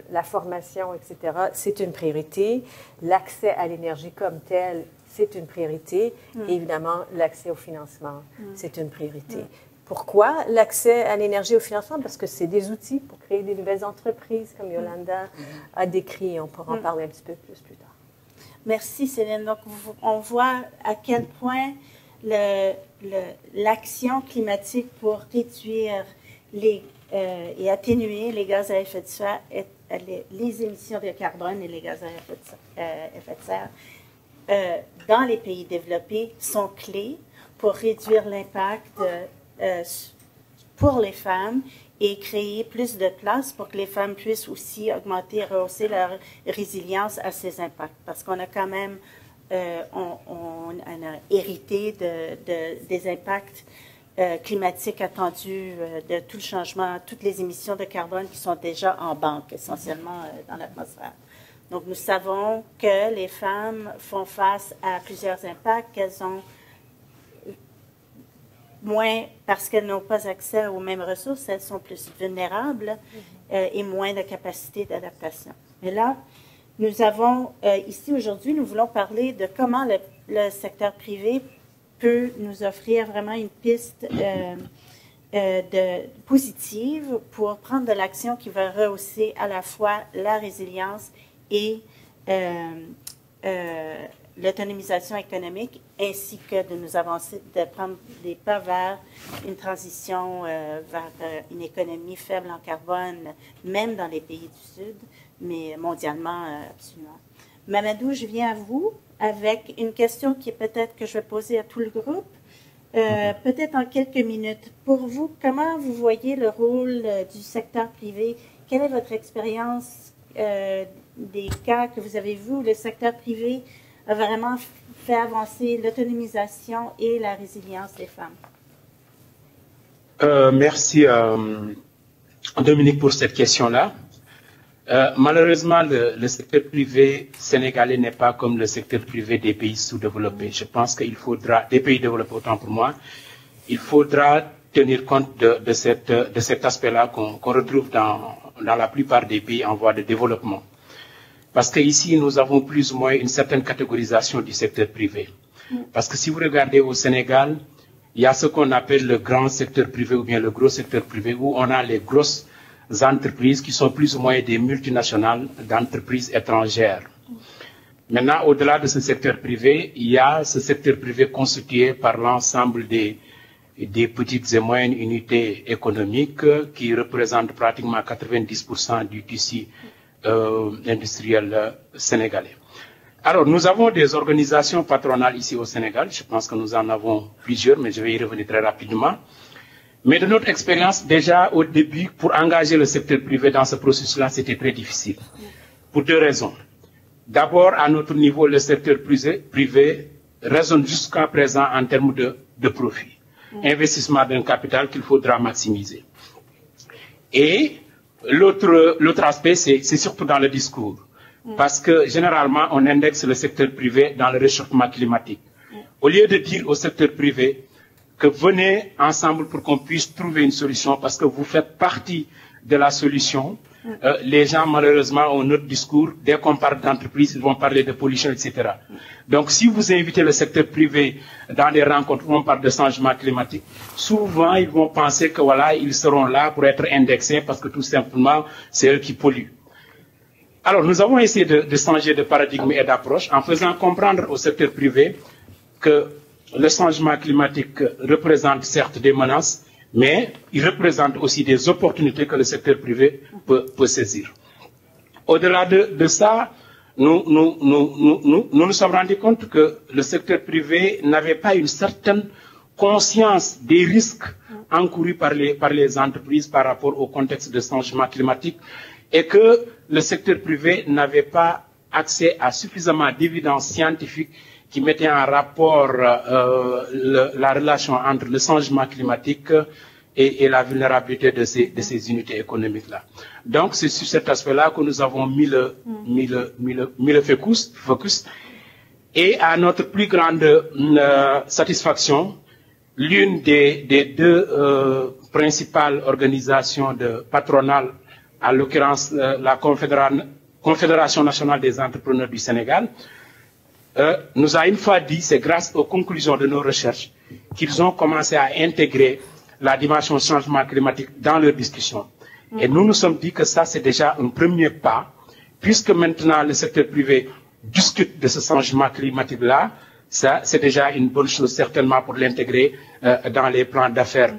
la formation, etc., c'est une priorité. L'accès à l'énergie comme tel, c'est une priorité. Et évidemment, l'accès au financement, c'est une priorité. Pourquoi l'accès à l'énergie au financement? Parce que c'est des outils pour créer des nouvelles entreprises, comme Yolanda a décrit. On pourra en parler un petit peu plus tard. Merci, Céline. Donc, on voit à quel point l'action climatique pour réduire et atténuer les gaz à effet de serre, les émissions de carbone et les gaz à effet de serre dans les pays développés sont clés pour réduire l'impact pour les femmes et créer plus de place pour que les femmes puissent aussi augmenter et rehausser leur résilience à ces impacts. Parce qu'on a quand même on a hérité des impacts climatiques attendus, de tout le changement, toutes les émissions de carbone qui sont déjà en banque, essentiellement dans l'atmosphère. Donc, nous savons que les femmes font face à plusieurs impacts, qu'elles ont moins, parce qu'elles n'ont pas accès aux mêmes ressources, elles sont plus vulnérables et moins de capacité d'adaptation. Mais là, nous avons, ici aujourd'hui, nous voulons parler de comment le secteur privé peut nous offrir vraiment une piste positive pour prendre de l'action qui va rehausser à la fois la résilience et l'autonomisation économique, ainsi que de nous avancer, de prendre des pas vers une transition vers une économie faible en carbone, même dans les pays du Sud, mais mondialement, absolument. Mamadou, je viens à vous avec une question qui est peut-être que je vais poser à tout le groupe, peut-être en quelques minutes. Pour vous, comment vous voyez le rôle du secteur privé? Quelle est votre expérience des cas que vous avez vus où le secteur privé a vraiment fait avancer l'autonomisation et la résilience des femmes? Merci Dominique pour cette question-là. Malheureusement, le secteur privé sénégalais n'est pas comme le secteur privé des pays sous-développés. Je pense qu'il faudra, des pays développés autant pour moi, il faudra tenir compte de cet aspect-là qu'on retrouve dans la plupart des pays en voie de développement. Parce qu'ici, nous avons plus ou moins une certaine catégorisation du secteur privé. Parce que si vous regardez au Sénégal, il y a ce qu'on appelle le grand secteur privé ou bien le gros secteur privé, où on a les grosses entreprises qui sont plus ou moins des multinationales d'entreprises étrangères. Maintenant, au-delà de ce secteur privé, il y a ce secteur privé constitué par l'ensemble des petites et moyennes unités économiques qui représentent pratiquement 90% du tissu industriel sénégalais. Alors, nous avons des organisations patronales ici au Sénégal. Je pense que nous en avons plusieurs, mais je vais y revenir très rapidement. Mais de notre expérience, déjà au début, pour engager le secteur privé dans ce processus-là, c'était très difficile. Pour deux raisons. D'abord, à notre niveau, le secteur privé raisonne jusqu'à présent en termes de profit. Investissement d'un capital qu'il faudra maximiser. Et l'autre aspect, c'est surtout dans le discours. Parce que généralement, on indexe le secteur privé dans le réchauffement climatique. Au lieu de dire au secteur privé que venez ensemble pour qu'on puisse trouver une solution parce que vous faites partie de la solution, les gens malheureusement ont notre discours. Dès qu'on parle d'entreprise, ils vont parler de pollution, etc. Donc si vous invitez le secteur privé dans des rencontres où on parle de changement climatique, souvent ils vont penser que voilà, ils seront là pour être indexés parce que tout simplement c'est eux qui polluent. Alors nous avons essayé de changer de paradigme et d'approche en faisant comprendre au secteur privé que le changement climatique représente certes des menaces, mais il représente aussi des opportunités que le secteur privé peut saisir. Au-delà de ça, nous nous sommes rendus compte que le secteur privé n'avait pas une certaine conscience des risques encourus par les entreprises par rapport au contexte de changement climatique et que le secteur privé n'avait pas accès à suffisamment d'évidences scientifiques qui mettaient en rapport la relation entre le changement climatique et la vulnérabilité de ces unités économiques-là. Donc, c'est sur cet aspect-là que nous avons mis le focus. Et à notre plus grande satisfaction, l'une des deux principales organisations patronales, à l'occurrence la Confédération nationale des entrepreneurs du Sénégal, nous a une fois dit, c'est grâce aux conclusions de nos recherches, qu'ils ont commencé à intégrer la dimension changement climatique dans leurs discussions. Et nous nous sommes dit que ça, c'est déjà un premier pas, puisque maintenant le secteur privé discute de ce changement climatique-là, ça, c'est déjà une bonne chose certainement pour l'intégrer dans les plans d'affaires.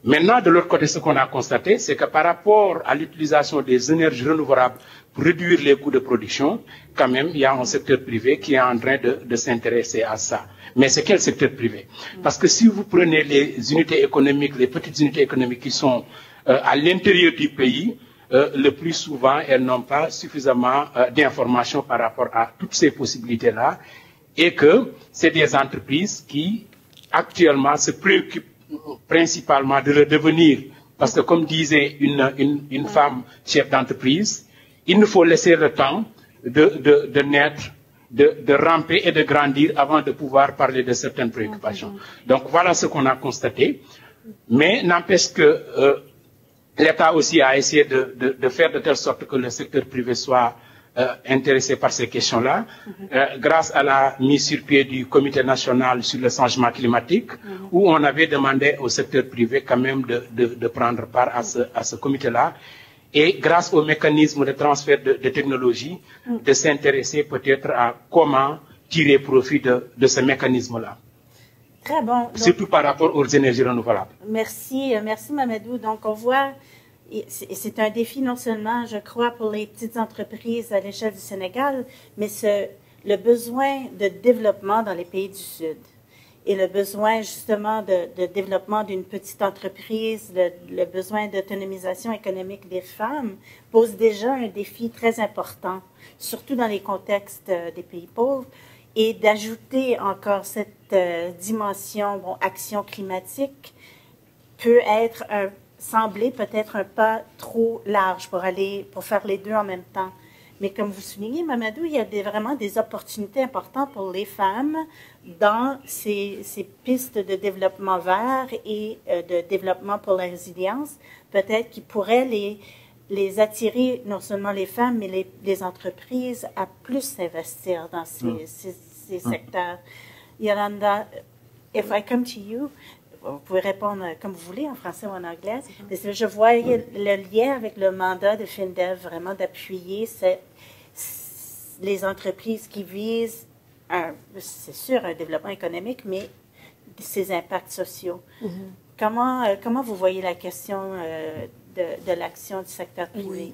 Maintenant, de l'autre côté, ce qu'on a constaté, c'est que par rapport à l'utilisation des énergies renouvelables pour réduire les coûts de production, quand même, il y a un secteur privé qui est en train de s'intéresser à ça. Mais c'est quel secteur privé? Parce que si vous prenez les unités économiques, les petites unités économiques qui sont à l'intérieur du pays, le plus souvent, elles n'ont pas suffisamment d'informations par rapport à toutes ces possibilités-là et que c'est des entreprises qui, actuellement, se préoccupent principalement de le devenir. Parce que comme disait une femme chef d'entreprise, il nous faut laisser le temps de naître, de ramper et de grandir avant de pouvoir parler de certaines préoccupations. Donc voilà ce qu'on a constaté. Mais n'empêche que l'État aussi a essayé de faire de telle sorte que le secteur privé soit intéressé par ces questions-là, grâce à la mise sur pied du Comité national sur le changement climatique, où on avait demandé au secteur privé quand même de prendre part à ce comité-là, et grâce au mécanisme de transfert de technologie, de s'intéresser peut-être à comment tirer profit de ce mécanisme-là. Très bon. Donc, surtout par rapport aux énergies renouvelables. Merci Mamadou. Donc on voit, c'est un défi non seulement, je crois, pour les petites entreprises à l'échelle du Sénégal, mais le besoin de développement dans les pays du Sud et le besoin justement de développement d'une petite entreprise, le besoin d'autonomisation économique des femmes pose déjà un défi très important, surtout dans les contextes des pays pauvres, et d'ajouter encore cette dimension, action climatique peut sembler peut-être un pas trop large pour faire les deux en même temps. Mais comme vous soulignez, Mamadou, il y a vraiment des opportunités importantes pour les femmes dans ces pistes de développement vert et de développement pour la résilience, peut-être qui pourraient les attirer, non seulement les femmes, mais les entreprises à plus s'investir dans ces secteurs. Yolanda, if I come to you, vous pouvez répondre comme vous voulez, en français ou en anglais. Mais je vois le lien avec le mandat de FINDEV, vraiment d'appuyer les entreprises qui visent, c'est sûr, un développement économique, mais ses impacts sociaux. Comment vous voyez la question de l'action du secteur privé? Oui.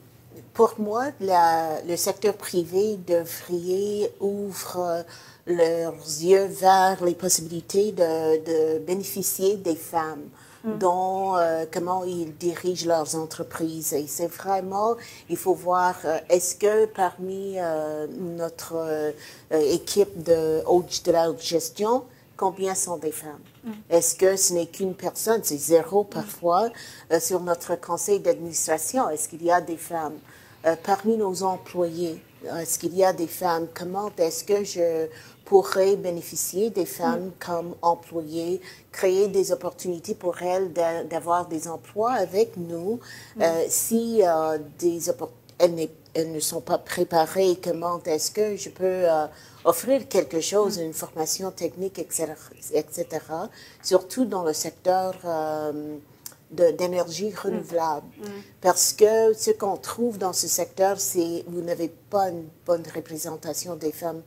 Pour moi, le secteur privé devrait ouvrir leurs yeux vers les possibilités de bénéficier des femmes, dont comment ils dirigent leurs entreprises. Et c'est vraiment, il faut voir, est-ce que parmi notre équipe de la haute gestion, combien sont des femmes? Est-ce que ce n'est qu'une personne, c'est 0 parfois, sur notre conseil d'administration? Est-ce qu'il y a des femmes? Parmi nos employés, est-ce qu'il y a des femmes? Comment est-ce que je pourrais bénéficier des femmes comme employées, créer des opportunités pour elles d'avoir des emplois avec nous si elles ne sont pas préparées? Comment est-ce que je peux offrir quelque chose, une formation technique, etc., surtout dans le secteur d'énergie renouvelable. Parce que ce qu'on trouve dans ce secteur, c'est vous n'avez pas une bonne représentation des femmes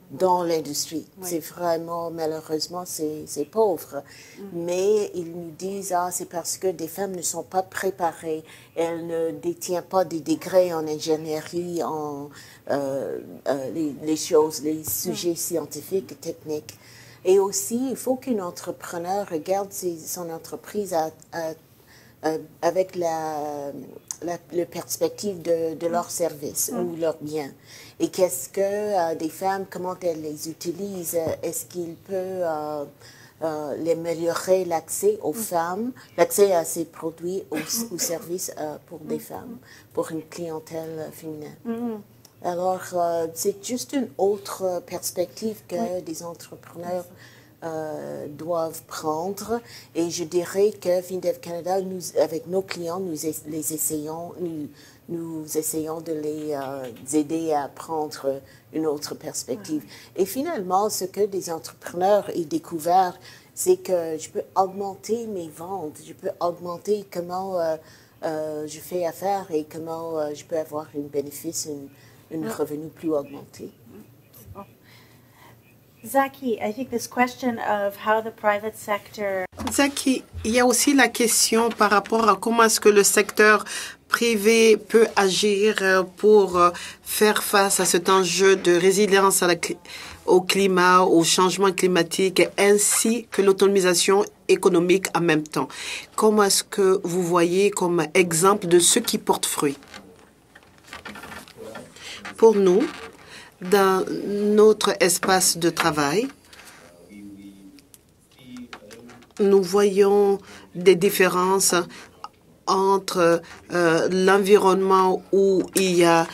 dans l'industrie. C'est vraiment, malheureusement, c'est pauvre. Mais ils nous disent, c'est parce que des femmes ne sont pas préparées. Elles ne détiennent pas des degrés en ingénierie, en les choses, les sujets scientifiques et techniques. Et aussi, il faut qu'un entrepreneur regarde son entreprise avec la perspective de leur service ou leur bien. Et qu'est-ce que des femmes, comment elles les utilisent? Est-ce qu'il peut améliorer l'accès aux femmes, l'accès à ces produits ou services pour des femmes, pour une clientèle féminine? Alors, c'est juste une autre perspective que des entrepreneurs doivent prendre. Et je dirais que FinDev Canada, avec nos clients, nous essayons de les aider à prendre une autre perspective. Et finalement, ce que des entrepreneurs ont découvert, c'est que je peux augmenter mes ventes, je peux augmenter comment je fais affaire et comment je peux avoir un bénéfice, un revenu plus augmenté. Zaki, I think this question of how the private sector... Zaki, il y a aussi la question par rapport à comment est-ce que le secteur privé peut agir pour faire face à cet enjeu de résilience au climat, au changement climatique, ainsi que l'autonomisation économique en même temps. Comment est-ce que vous voyez comme exemple de ce qui porte fruit? Pour nous, dans notre espace de travail, nous voyons des différences entre l'environnement où il y a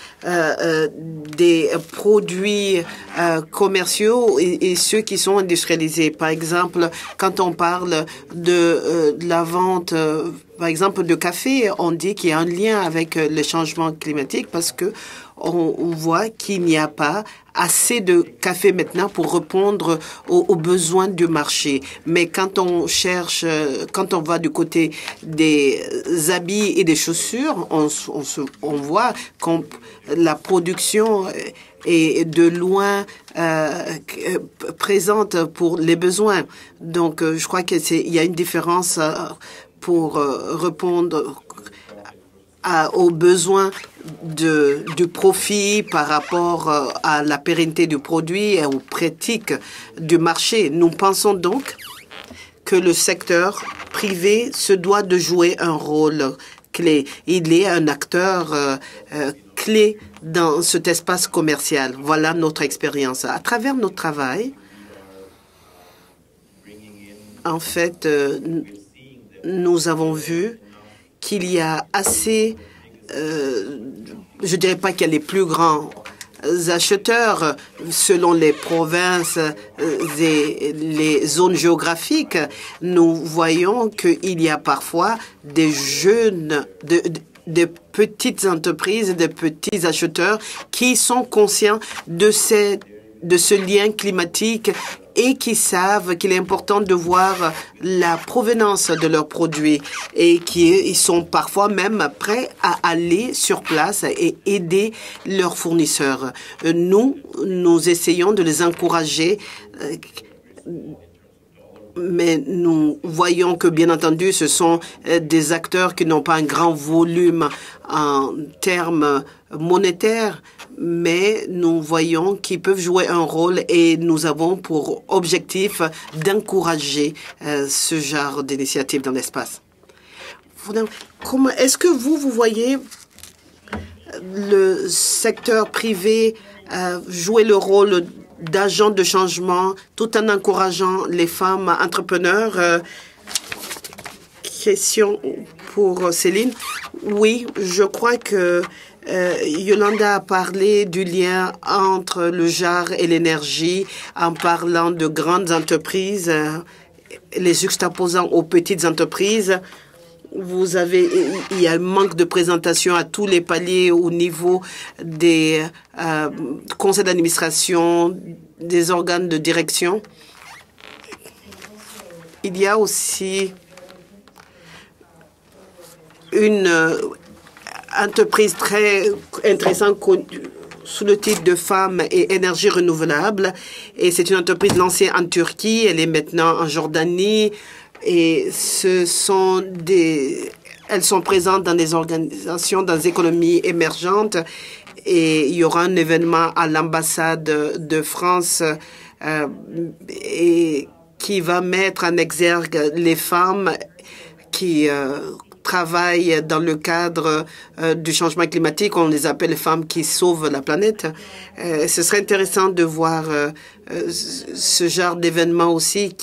des produits commerciaux et ceux qui sont industrialisés. Par exemple, quand on parle de la vente, par exemple, de café, on dit qu'il y a un lien avec le changement climatique parce que on voit qu'il n'y a pas assez de café maintenant pour répondre aux besoins du marché. Mais quand on cherche, quand on va du côté des habits et des chaussures, on voit que la production est de loin présente pour les besoins. Donc, je crois qu'il y a une différence pour répondre aux besoins du profit par rapport à la pérennité du produit et aux pratiques du marché. Nous pensons donc que le secteur privé se doit de jouer un rôle clé. Il est un acteur clé dans cet espace commercial. Voilà notre expérience. À travers notre travail, en fait, nous avons vu qu'il y a assez, je dirais pas qu'il y a les plus grands acheteurs selon les provinces et les zones géographiques. Nous voyons qu'il y a parfois des jeunes, de petites entreprises, de petits acheteurs qui sont conscients de ce lien climatique et qui savent qu'il est important de voir la provenance de leurs produits et qui sont parfois même prêts à aller sur place et aider leurs fournisseurs. Nous essayons de les encourager Mais nous voyons que, bien entendu, ce sont des acteurs qui n'ont pas un grand volume en termes monétaires, mais nous voyons qu'ils peuvent jouer un rôle et nous avons pour objectif d'encourager ce genre d'initiative dans l'espace. Comment est-ce que vous voyez le secteur privé jouer le rôle d'agent de changement tout en encourageant les femmes entrepreneurs? Question pour Céline. Oui, je crois que Yolanda a parlé du lien entre le genre et l'énergie en parlant de grandes entreprises, les juxtaposant aux petites entreprises. Il y a un manque de présentation à tous les paliers au niveau des conseils d'administration, des organes de direction. Il y a aussi une entreprise très intéressante sous le titre de Femmes et énergie renouvelable. Et c'est une entreprise lancée en Turquie. Elle est maintenant en Jordanie. Et elles sont présentes dans des organisations, dans des économies émergentes. Et il y aura un événement à l'ambassade de France et qui va mettre en exergue les femmes qui travaillent dans le cadre du changement climatique. On les appelle les femmes qui sauvent la planète. Ce serait intéressant de voir ce genre d'événement aussi.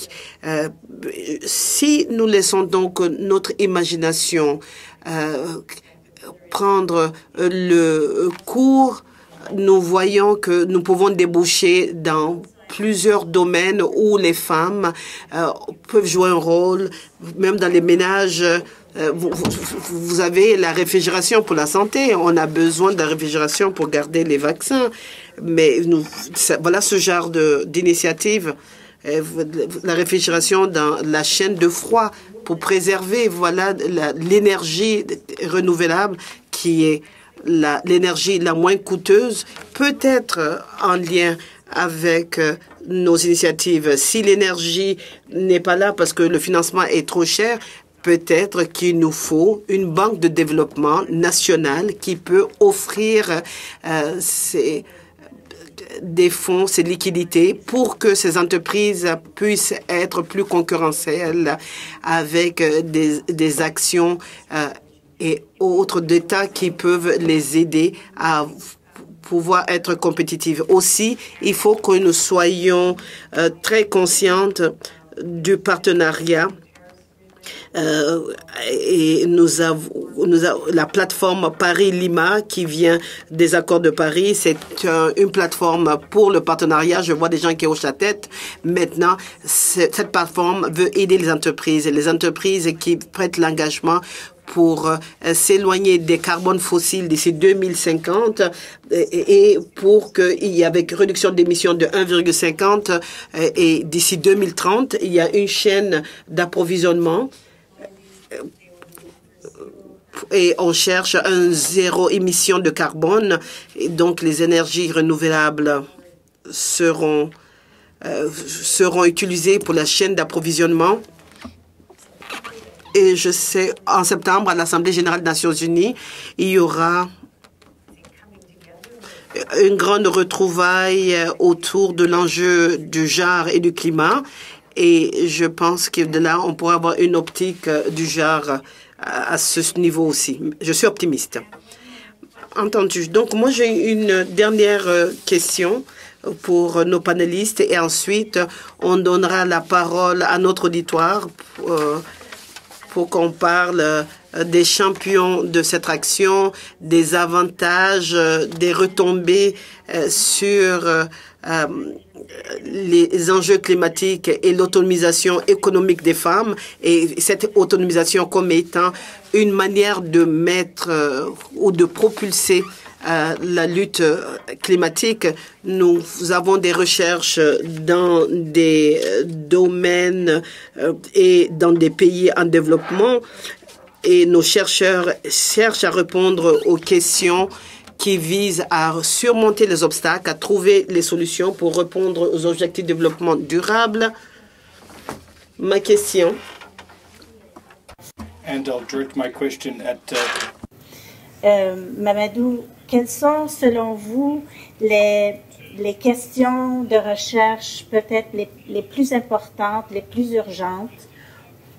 Si nous laissons donc notre imagination prendre le cours, nous voyons que nous pouvons déboucher dans plusieurs domaines où les femmes peuvent jouer un rôle, même dans les ménages. Vous avez la réfrigération pour la santé. On a besoin de la réfrigération pour garder les vaccins. Mais voilà ce genre d'initiative. La réfrigération dans la chaîne de froid pour préserver l'énergie renouvelable qui est l'énergie la moins coûteuse, peut être en lien avec nos initiatives. Si l'énergie n'est pas là parce que le financement est trop cher, peut-être qu'il nous faut une banque de développement nationale qui peut offrir des fonds, ces liquidités, pour que ces entreprises puissent être plus concurrentielles avec des actions et autres d'État qui peuvent les aider à pouvoir être compétitives. Aussi, il faut que nous soyons très conscientes du partenariat. Et nous avons la plateforme Paris-Lima qui vient des accords de Paris. C'est une plateforme pour le partenariat. Je vois des gens qui hochent la tête. Maintenant, cette plateforme veut aider les entreprises qui prêtent l'engagement pour s'éloigner des carbones fossiles d'ici 2050 et pour qu'il y ait avec réduction d'émissions de 1,50 et d'ici 2030, il y a une chaîne d'approvisionnement et on cherche un zéro émission de carbone. Et donc, les énergies renouvelables seront utilisées pour la chaîne d'approvisionnement. Et je sais, en septembre, à l'Assemblée générale des Nations unies, il y aura une grande retrouvaille autour de l'enjeu du genre et du climat. Et je pense que de là, on pourra avoir une optique du genre à ce niveau aussi. Je suis optimiste. Entendu. Donc, moi, j'ai une dernière question pour nos panélistes et ensuite, on donnera la parole à notre auditoire pour qu'on parle des champions de cette action, des avantages, des retombées sur les enjeux climatiques et l'autonomisation économique des femmes, et cette autonomisation comme étant une manière de mettre ou de propulser la lutte climatique. Nous avons des recherches dans des domaines et dans des pays en développement, et nos chercheurs cherchent à répondre aux questions qui visent à surmonter les obstacles, à trouver les solutions pour répondre aux objectifs de développement durable. Ma question. And I'll direct my question at Mamadou, quelles sont selon vous les questions de recherche peut-être les plus importantes, les plus urgentes,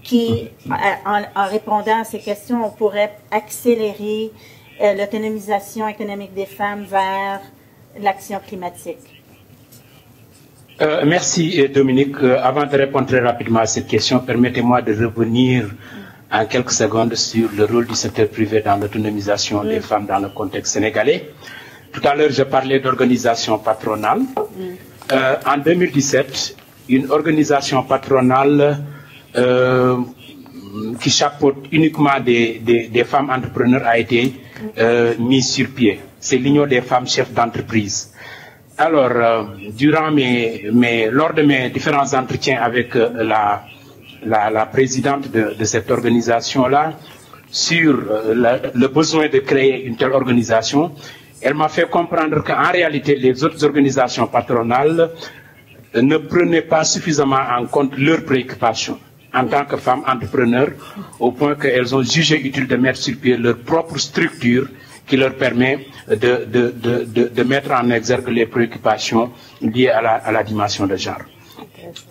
qui, en répondant à ces questions, on pourrait accélérer l'autonomisation économique des femmes vers l'action climatique? Merci Dominique. Avant de répondre très rapidement à cette question, permettez-moi de revenir en quelques secondes sur le rôle du secteur privé dans l'autonomisation des femmes dans le contexte sénégalais. Tout à l'heure, je parlais d'organisation patronale. En 2017, une organisation patronale qui chapeaute uniquement des femmes entrepreneurs a été mise sur pied. C'est l'Union des femmes chefs d'entreprise. Alors, lors de mes différents entretiens avec la présidente de cette organisation-là, sur le besoin de créer une telle organisation, elle m'a fait comprendre qu'en réalité, les autres organisations patronales ne prenaient pas suffisamment en compte leurs préoccupations en tant que femmes entrepreneurs, au point qu'elles ont jugé utile de mettre sur pied leur propre structure qui leur permet de mettre en exergue les préoccupations liées à la dimension de genre.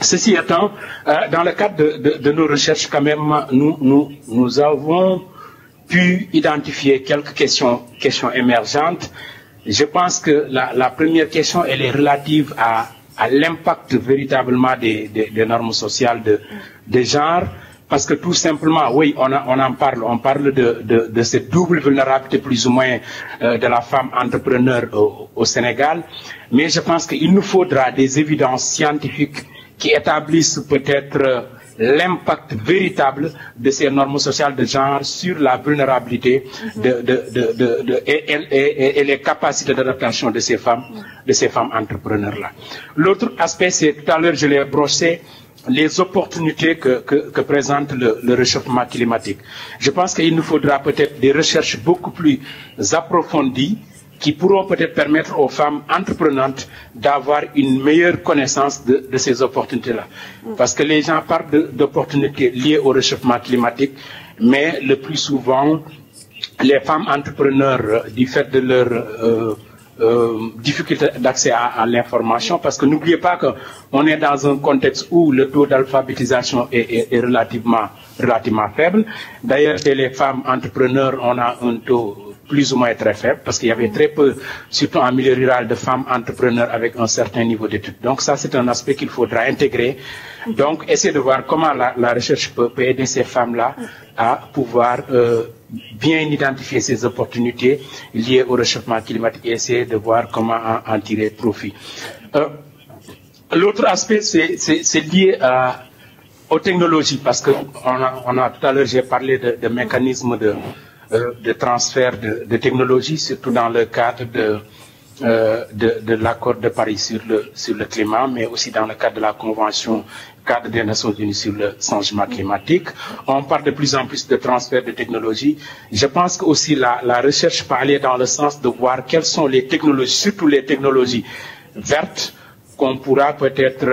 Ceci étant, dans le cadre de nos recherches, quand même, nous avons pu identifier quelques questions émergentes. Je pense que la première question, elle est relative à l'impact véritablement des normes sociales de genre, parce que tout simplement, oui, on parle de cette double vulnérabilité plus ou moins de la femme entrepreneur au Sénégal, mais je pense qu'il nous faudra des évidences scientifiques qui établissent peut-être l'impact véritable de ces normes sociales de genre sur la vulnérabilité et les capacités d'adaptation de ces femmes entrepreneurs-là. L'autre aspect, c'est, tout à l'heure je l'ai brossé, les opportunités que présente le réchauffement climatique. Je pense qu'il nous faudra peut-être des recherches beaucoup plus approfondies qui pourront peut-être permettre aux femmes entreprenantes d'avoir une meilleure connaissance de ces opportunités-là. Parce que les gens parlent d'opportunités liées au réchauffement climatique, mais le plus souvent, les femmes entrepreneurs, du fait de leur difficulté d'accès à l'information, parce que n'oubliez pas qu'on est dans un contexte où le taux d'alphabétisation est relativement faible. D'ailleurs, chez les femmes entrepreneurs, on a un taux plus ou moins très faible, parce qu'il y avait très peu, surtout en milieu rural, de femmes entrepreneurs avec un certain niveau d'études. Donc ça, c'est un aspect qu'il faudra intégrer. Donc, essayer de voir comment la recherche peut aider ces femmes-là à pouvoir bien identifier ces opportunités liées au réchauffement climatique et essayer de voir comment en tirer profit. L'autre aspect, c'est lié aux technologies, parce que tout à l'heure, j'ai parlé de mécanismes de transfert de technologie, surtout dans le cadre de l'accord de Paris sur le climat, mais aussi dans le cadre de la Convention cadre des Nations Unies sur le changement climatique. On parle de plus en plus de transfert de technologie. Je pense que aussi la recherche peut aller dans le sens de voir quelles sont les technologies, surtout les technologies vertes, qu'on pourra peut-être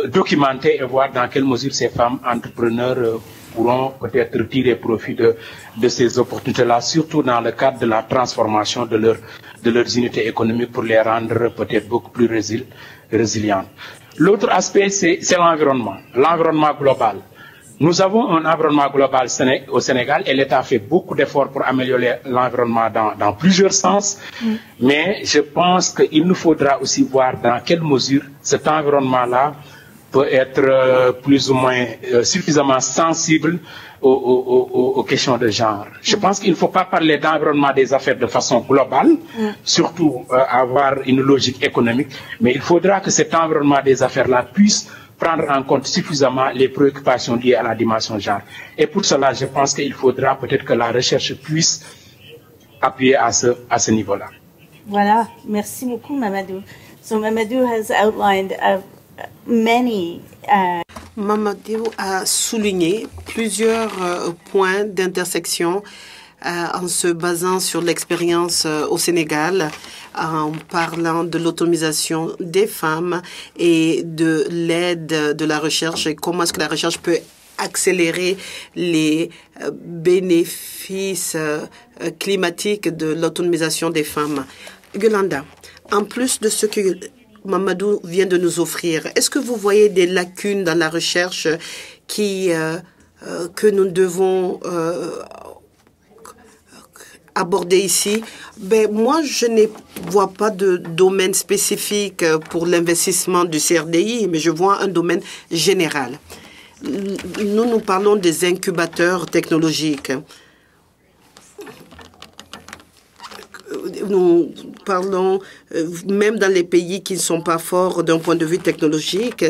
documenter et voir dans quelle mesure ces femmes entrepreneurs pourront peut-être tirer profit de ces opportunités-là, surtout dans le cadre de la transformation de leurs unités économiques pour les rendre peut-être beaucoup plus résilientes. L'autre aspect, c'est l'environnement global. Nous avons un environnement global au Sénégal et l'État fait beaucoup d'efforts pour améliorer l'environnement dans plusieurs sens, mais je pense qu'il nous faudra aussi voir dans quelle mesure cet environnement-là peut être plus ou moins suffisamment sensible aux questions de genre. Je pense qu'il ne faut pas parler d'environnement des affaires de façon globale, surtout avoir une logique économique, mais il faudra que cet environnement des affaires-là puisse prendre en compte suffisamment les préoccupations liées à la dimension genre. Et pour cela, je pense qu'il faudra peut-être que la recherche puisse appuyer à ce niveau-là. Voilà, merci beaucoup Mamadou. So Mamadou has outlined Mamadou a souligné plusieurs points d'intersection en se basant sur l'expérience au Sénégal, en parlant de l'autonomisation des femmes et de l'aide de la recherche et comment est-ce que la recherche peut accélérer les bénéfices climatiques de l'autonomisation des femmes. Yolanda, en plus de ce que Mamadou vient de nous offrir, est-ce que vous voyez des lacunes dans la recherche que nous devons aborder ici? Moi, je ne vois pas de domaine spécifique pour l'investissement du CRDI, mais je vois un domaine général. Nous parlons des incubateurs technologiques. Nous parlons, même dans les pays qui ne sont pas forts d'un point de vue technologique,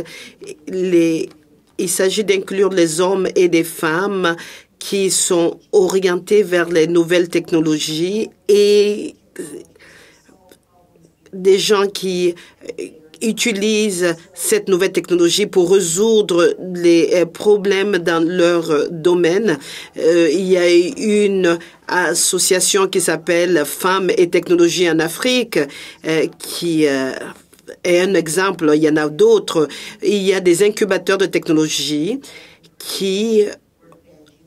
il s'agit d'inclure les hommes et les femmes qui sont orientés vers les nouvelles technologies et des gens qui utilisent cette nouvelle technologie pour résoudre les problèmes dans leur domaine. Il y a une association qui s'appelle Femmes et Technologies en Afrique qui est un exemple. Il y en a d'autres. Il y a des incubateurs de technologie qui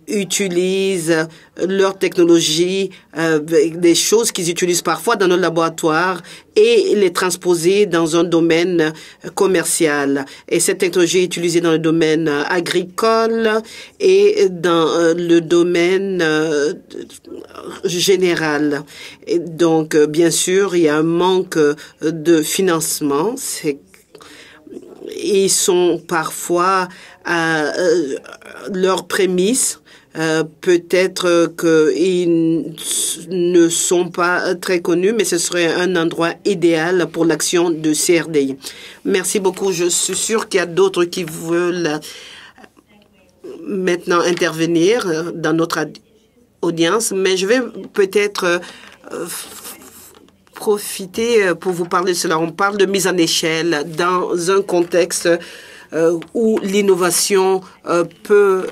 utilisent leur technologie, des choses qu'ils utilisent parfois dans nos laboratoires et les transposer dans un domaine commercial. Et cette technologie est utilisée dans le domaine agricole et dans le domaine général. Et donc, bien sûr, il y a un manque de financement. Ils sont parfois à leurs prémices. Peut-être qu'ils ne sont pas très connus, mais ce serait un endroit idéal pour l'action de CRDI. Merci beaucoup. Je suis sûre qu'il y a d'autres qui veulent maintenant intervenir dans notre audience, mais je vais peut-être profiter pour vous parler de cela. On parle de mise en échelle dans un contexte où l'innovation peut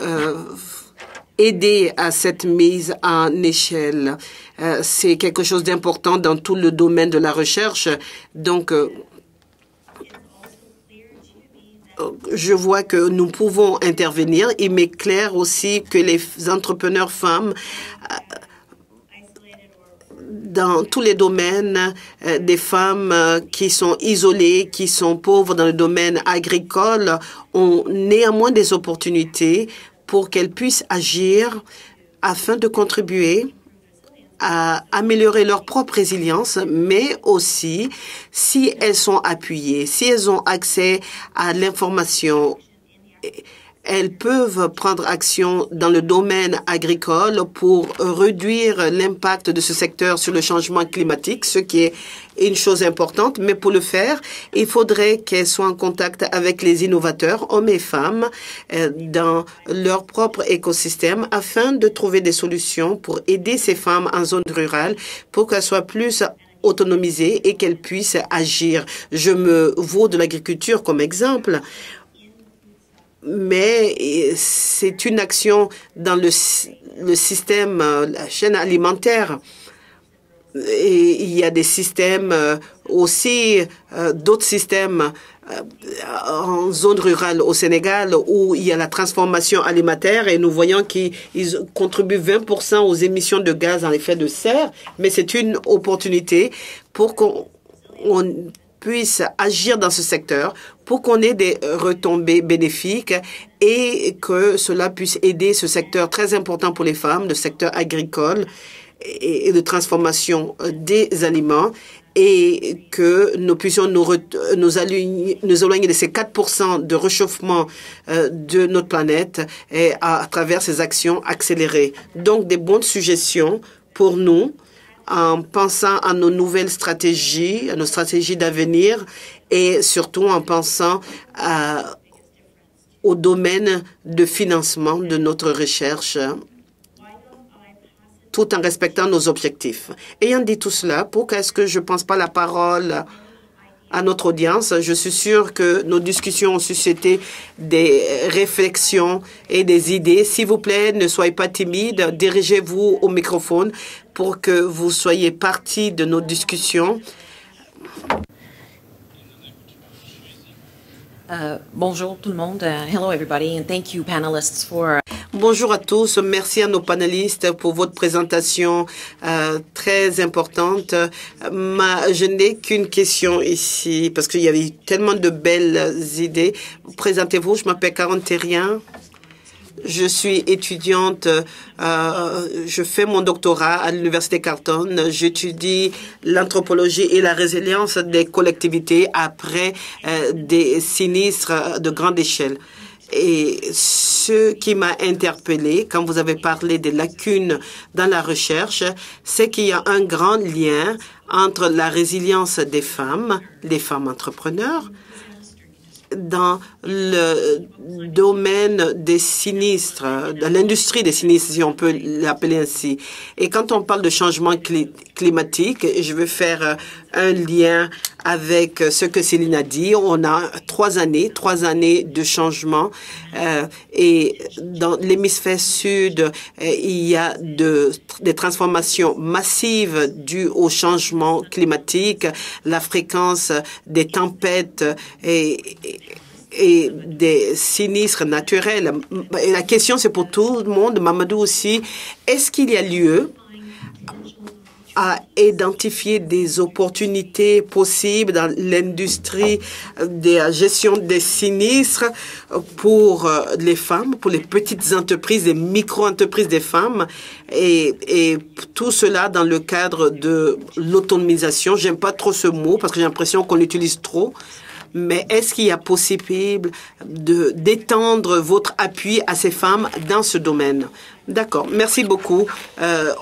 aider à cette mise en échelle. C'est quelque chose d'important dans tout le domaine de la recherche. Donc, je vois que nous pouvons intervenir. Il m'est clair aussi que les entrepreneurs femmes dans tous les domaines, des femmes qui sont isolées, qui sont pauvres dans le domaine agricole, ont néanmoins des opportunités pour qu'elles puissent agir afin de contribuer à améliorer leur propre résilience, mais aussi si elles sont appuyées, si elles ont accès à l'information, elles peuvent prendre action dans le domaine agricole pour réduire l'impact de ce secteur sur le changement climatique, ce qui est une chose importante. Mais pour le faire, il faudrait qu'elles soient en contact avec les innovateurs, hommes et femmes, dans leur propre écosystème afin de trouver des solutions pour aider ces femmes en zone rurale pour qu'elles soient plus autonomisées et qu'elles puissent agir. Je me vaux de l'agriculture comme exemple. Mais c'est une action dans le système, la chaîne alimentaire. Et il y a des systèmes aussi, d'autres systèmes en zone rurale au Sénégal où il y a la transformation alimentaire et nous voyons qu'ils contribuent 20% aux émissions de gaz à effet de serre. Mais c'est une opportunité pour qu'on puisse agir dans ce secteur pour qu'on ait des retombées bénéfiques et que cela puisse aider ce secteur très important pour les femmes, le secteur agricole et de transformation des aliments, et que nous puissions nous éloigner de ces 4% de réchauffement de notre planète et à travers ces actions accélérées. Donc, des bonnes suggestions pour nous en pensant à nos nouvelles stratégies, à nos stratégies d'avenir et surtout en pensant au domaine de financement de notre recherche tout en respectant nos objectifs. Ayant dit tout cela, pourquoi est-ce que je ne pense pas la parole à notre audience. Je suis sûre que nos discussions ont suscité des réflexions et des idées. S'il vous plaît, ne soyez pas timide. Dirigez-vous au microphone pour que vous soyez partie de nos discussions. Bonjour tout le monde. Hello everybody, and thank you panelists for. Bonjour à tous. Merci à nos panélistes pour votre présentation très importante. Je n'ai qu'une question ici parce qu'il y avait tellement de belles idées. Présentez-vous. Je m'appelle Karen Terrien. Je suis étudiante, je fais mon doctorat à l'Université Carleton. J'étudie l'anthropologie et la résilience des collectivités après des sinistres de grande échelle. Et ce qui m'a interpellé quand vous avez parlé des lacunes dans la recherche, c'est qu'il y a un grand lien entre la résilience des femmes, les femmes entrepreneurs, dans le domaine des sinistres, dans l'industrie des sinistres, si on peut l'appeler ainsi. Et quand on parle de changement climatique, je veux faire un lien avec ce que Céline a dit. On a 3 années de changement. Et dans l'hémisphère sud, il y a des transformations massives dues au changement climatique, la fréquence des tempêtes et des sinistres naturels. Et la question, c'est pour tout le monde, Mamadou aussi, est-ce qu'il y a lieu à identifier des opportunités possibles dans l'industrie de la gestion des sinistres pour les femmes, pour les petites entreprises, les micro-entreprises des femmes, et tout cela dans le cadre de l'autonomisation. J'aime pas trop ce mot parce que j'ai l'impression qu'on l'utilise trop. Mais est-ce qu'il y a possible d'étendre votre appui à ces femmes dans ce domaine? D'accord, merci beaucoup.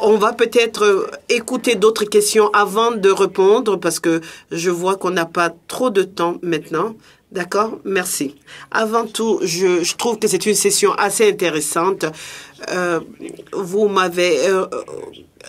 On va peut-être écouter d'autres questions avant de répondre parce que je vois qu'on n'a pas trop de temps maintenant. D'accord, merci. Avant tout, je trouve que c'est une session assez intéressante. Vous m'avez...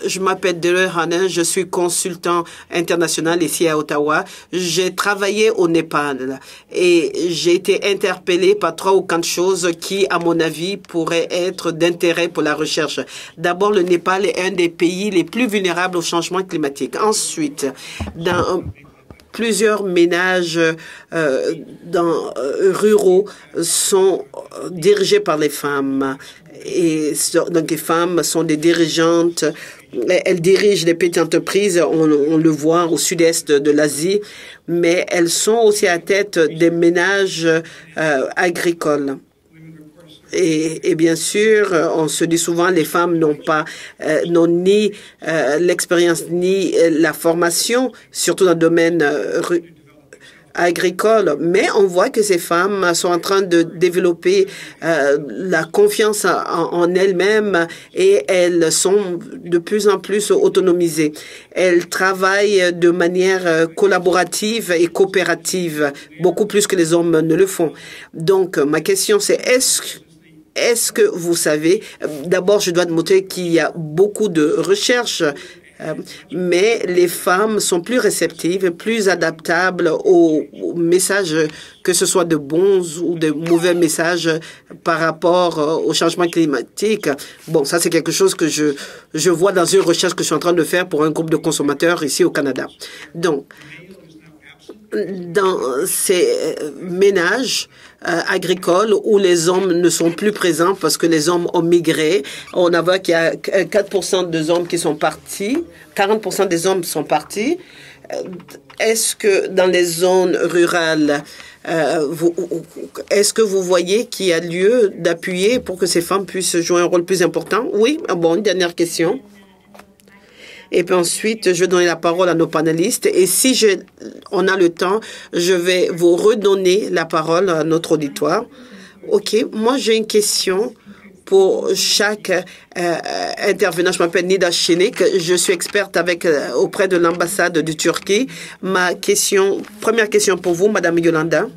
je m'appelle Deleur Hanin, je suis consultant international ici à Ottawa. J'ai travaillé au Népal et j'ai été interpellée par 3 ou 4 choses qui, à mon avis, pourraient être d'intérêt pour la recherche. D'abord, le Népal est un des pays les plus vulnérables au changement climatique. Ensuite, dans plusieurs ménages ruraux sont dirigés par les femmes. Et donc les femmes sont des dirigeantes. Elles dirigent les petites entreprises, on le voit au sud-est de l'Asie, mais elles sont aussi à la tête des ménages agricoles. Et bien sûr, on se dit souvent les femmes n'ont ni l'expérience ni la formation, surtout dans le domaine agricole, mais on voit que ces femmes sont en train de développer la confiance en elles-mêmes et elles sont de plus en plus autonomisées. Elles travaillent de manière collaborative et coopérative, beaucoup plus que les hommes ne le font. Donc, ma question c'est est-ce que vous savez, d'abord je dois montrer qu'il y a beaucoup de recherches, mais les femmes sont plus réceptives, plus adaptables aux messages, que ce soit de bons ou de mauvais messages par rapport au changement climatique. Bon, ça c'est quelque chose que je vois dans une recherche que je suis en train de faire pour un groupe de consommateurs ici au Canada. Donc, dans ces ménages agricoles où les hommes ne sont plus présents parce que les hommes ont migré, on a vu qu'il y a 4% des hommes qui sont partis, 40% des hommes sont partis. Est-ce que dans les zones rurales, est-ce que vous voyez qu'il y a lieu d'appuyer pour que ces femmes puissent jouer un rôle plus important? Oui, bon, une dernière question. Et puis ensuite, je vais donner la parole à nos panélistes. Et si on a le temps, je vais vous redonner la parole à notre auditoire. OK, moi j'ai une question pour chaque intervenant. Je m'appelle Nida Şenik, je suis experte auprès de l'ambassade de Turquie. Première question pour vous, Madame Yolanda.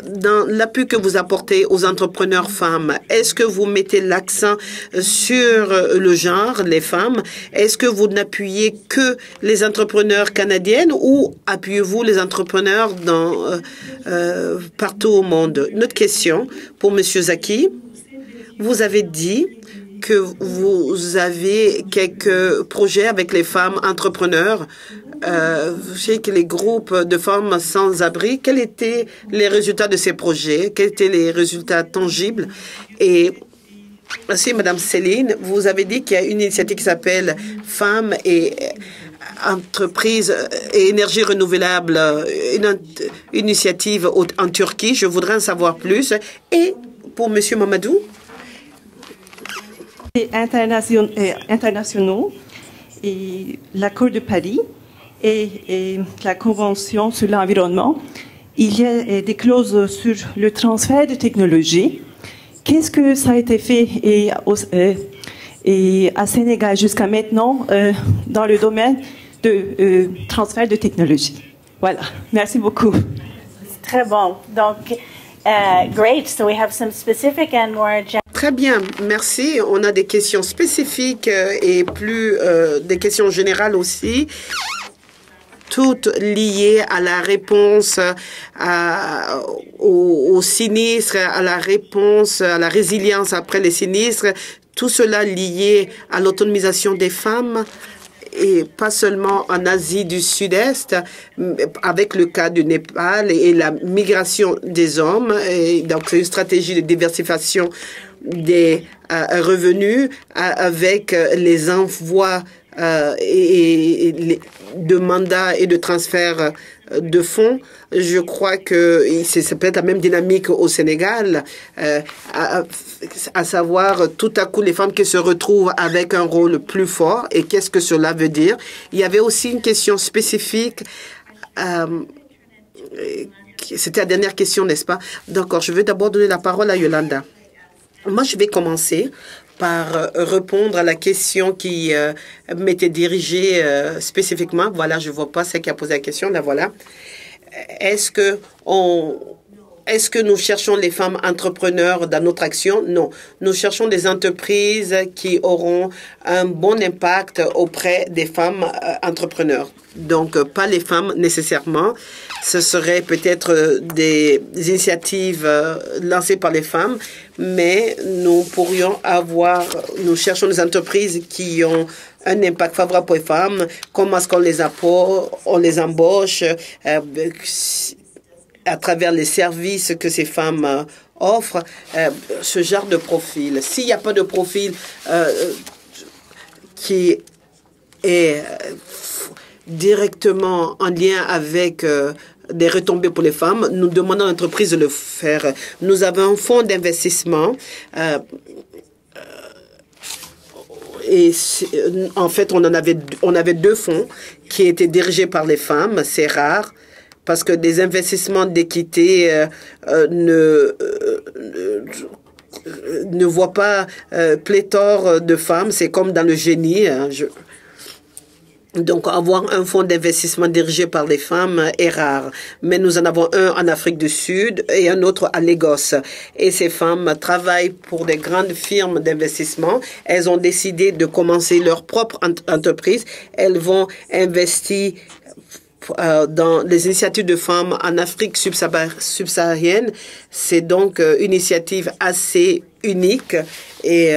dans l'appui que vous apportez aux entrepreneurs femmes, est-ce que vous mettez l'accent sur le genre, les femmes? Est-ce que vous n'appuyez que les entrepreneurs canadiennes ou appuyez-vous les entrepreneurs partout au monde? Notre question pour M. Zaki. Vous avez dit que vous avez quelques projets avec les femmes entrepreneurs. Je sais que les groupes de femmes sans-abri, quels étaient les résultats de ces projets? Quels étaient les résultats tangibles? Et aussi, Madame Céline, vous avez dit qu'il y a une initiative qui s'appelle Femmes et entreprises et énergie renouvelable, une initiative en Turquie. Je voudrais en savoir plus. Et pour Monsieur Mamadou? Internationaux et l'accord de Paris et la Convention sur l'environnement, il y a des clauses sur le transfert de technologie. Qu'est-ce que ça a été fait et à Sénégal jusqu'à maintenant dans le domaine de transfert de technologie? Voilà, merci beaucoup. Très bon. Donc, great. So we have some specific and more general. Très bien, merci. On a des questions spécifiques et plus des questions générales aussi, toutes liées à la réponse aux sinistres, à la réponse, à la résilience après les sinistres, tout cela lié à l'autonomisation des femmes. Et pas seulement en Asie du Sud-Est, avec le cas du Népal et la migration des hommes. Et donc, c'est une stratégie de diversification des revenus avec les envois de mandats et de transferts de fonds. Je crois que c'est peut-être la même dynamique au Sénégal, à savoir tout à coup les femmes qui se retrouvent avec un rôle plus fort. Et qu'est-ce que cela veut dire? Il y avait aussi une question spécifique. C'était la dernière question, n'est-ce pas? D'accord, je vais d'abord donner la parole à Yolanda. Moi, je vais commencer par répondre à la question qui m'était dirigée spécifiquement. Voilà, je ne vois pas celle qui a posé la question. Là, voilà. Est-ce que nous cherchons les femmes entrepreneurs dans notre action? Non. Nous cherchons des entreprises qui auront un bon impact auprès des femmes entrepreneurs. Donc, pas les femmes nécessairement. Ce serait peut-être des initiatives lancées par les femmes, mais nous cherchons des entreprises qui ont un impact favorable pour les femmes. Comment est-ce qu'on les embauche à travers les services que ces femmes offrent, ce genre de profil. S'il n'y a pas de profil qui est directement en lien avec des retombées pour les femmes, nous demandons à l'entreprise de le faire. Nous avons un fonds d'investissement et en fait, on avait deux fonds qui étaient dirigés par les femmes. C'est rare parce que des investissements d'équité ne voient pas pléthore de femmes. C'est comme dans le génie. Donc, avoir un fonds d'investissement dirigé par les femmes est rare. Mais nous en avons un en Afrique du Sud et un autre à Lagos. Et ces femmes travaillent pour des grandes firmes d'investissement. Elles ont décidé de commencer leur propre entreprise. Elles vont investir dans les initiatives de femmes en Afrique subsaharienne. C'est donc une initiative assez unique et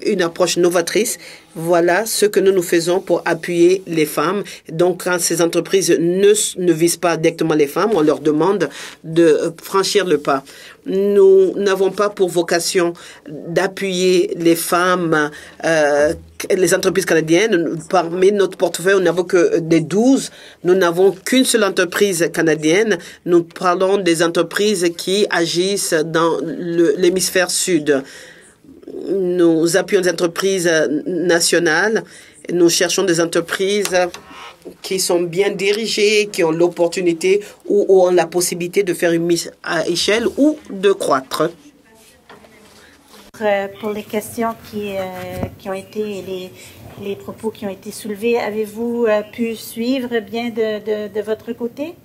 une approche novatrice. Voilà ce que nous faisons pour appuyer les femmes. Donc, quand ces entreprises ne visent pas directement les femmes, on leur demande de franchir le pas. Nous n'avons pas pour vocation d'appuyer les femmes, les entreprises canadiennes. Parmi notre portefeuille, nous n'avons que des 12. Nous n'avons qu'une seule entreprise canadienne. Nous parlons des entreprises qui agissent dans l'hémisphère sud. Nous appuyons des entreprises nationales. Nous cherchons des entreprises qui sont bien dirigées, qui ont l'opportunité ou ont la possibilité de faire une mise à échelle ou de croître. Pour les questions qui ont été, les propos qui ont été soulevés, avez-vous pu suivre bien de votre côté?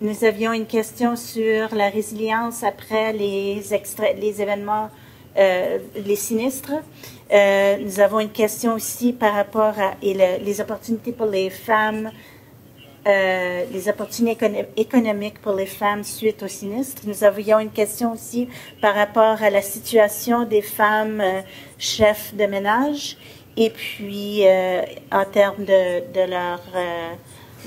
nous avions une question sur la résilience après les événements, les sinistres. Nous avons une question aussi par rapport à les opportunités pour les femmes, les opportunités économiques pour les femmes suite au sinistre. Nous avions une question aussi par rapport à la situation des femmes chefs de ménage et puis en termes de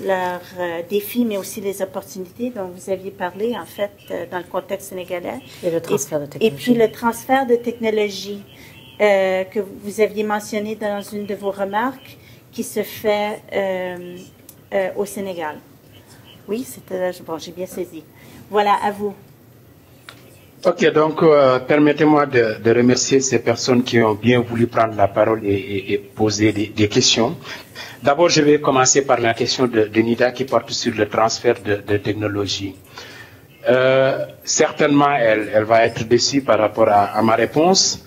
leurs défis, mais aussi les opportunités dont vous aviez parlé, en fait, dans le contexte sénégalais. Et le transfert de technologie. Et puis le transfert de technologie que vous aviez mentionné dans une de vos remarques qui se fait au Sénégal. Oui, c'était bon, j'ai bien saisi. Voilà, à vous. Ok, donc permettez-moi de remercier ces personnes qui ont bien voulu prendre la parole et poser des questions. D'abord, je vais commencer par la question de Nida qui porte sur le transfert de technologie. Certainement, elle va être déçue par rapport à ma réponse,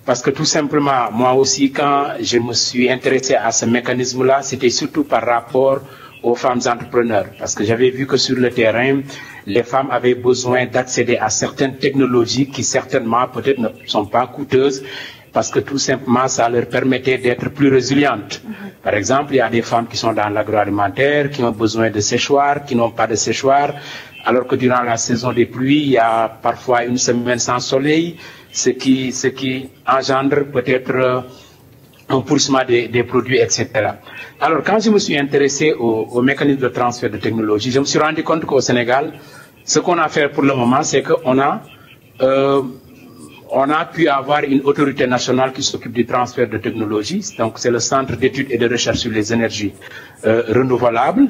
parce que tout simplement, moi aussi, quand je me suis intéressé à ce mécanisme-là, c'était surtout par rapport aux femmes entrepreneurs, parce que j'avais vu que sur le terrain, les femmes avaient besoin d'accéder à certaines technologies qui certainement peut-être ne sont pas coûteuses, parce que tout simplement, ça leur permettait d'être plus résilientes. Par exemple, il y a des femmes qui sont dans l'agroalimentaire, qui ont besoin de séchoirs, qui n'ont pas de séchoirs, alors que durant la saison des pluies, il y a parfois une semaine sans soleil, ce qui engendre peut-être un pourrissement des produits, etc. Alors, quand je me suis intéressé au mécanisme de transfert de technologie, je me suis rendu compte qu'au Sénégal, ce qu'on a fait pour le moment, c'est qu'on a pu avoir une autorité nationale qui s'occupe du transfert de technologie. Donc, c'est le Centre d'études et de recherche sur les énergies renouvelables.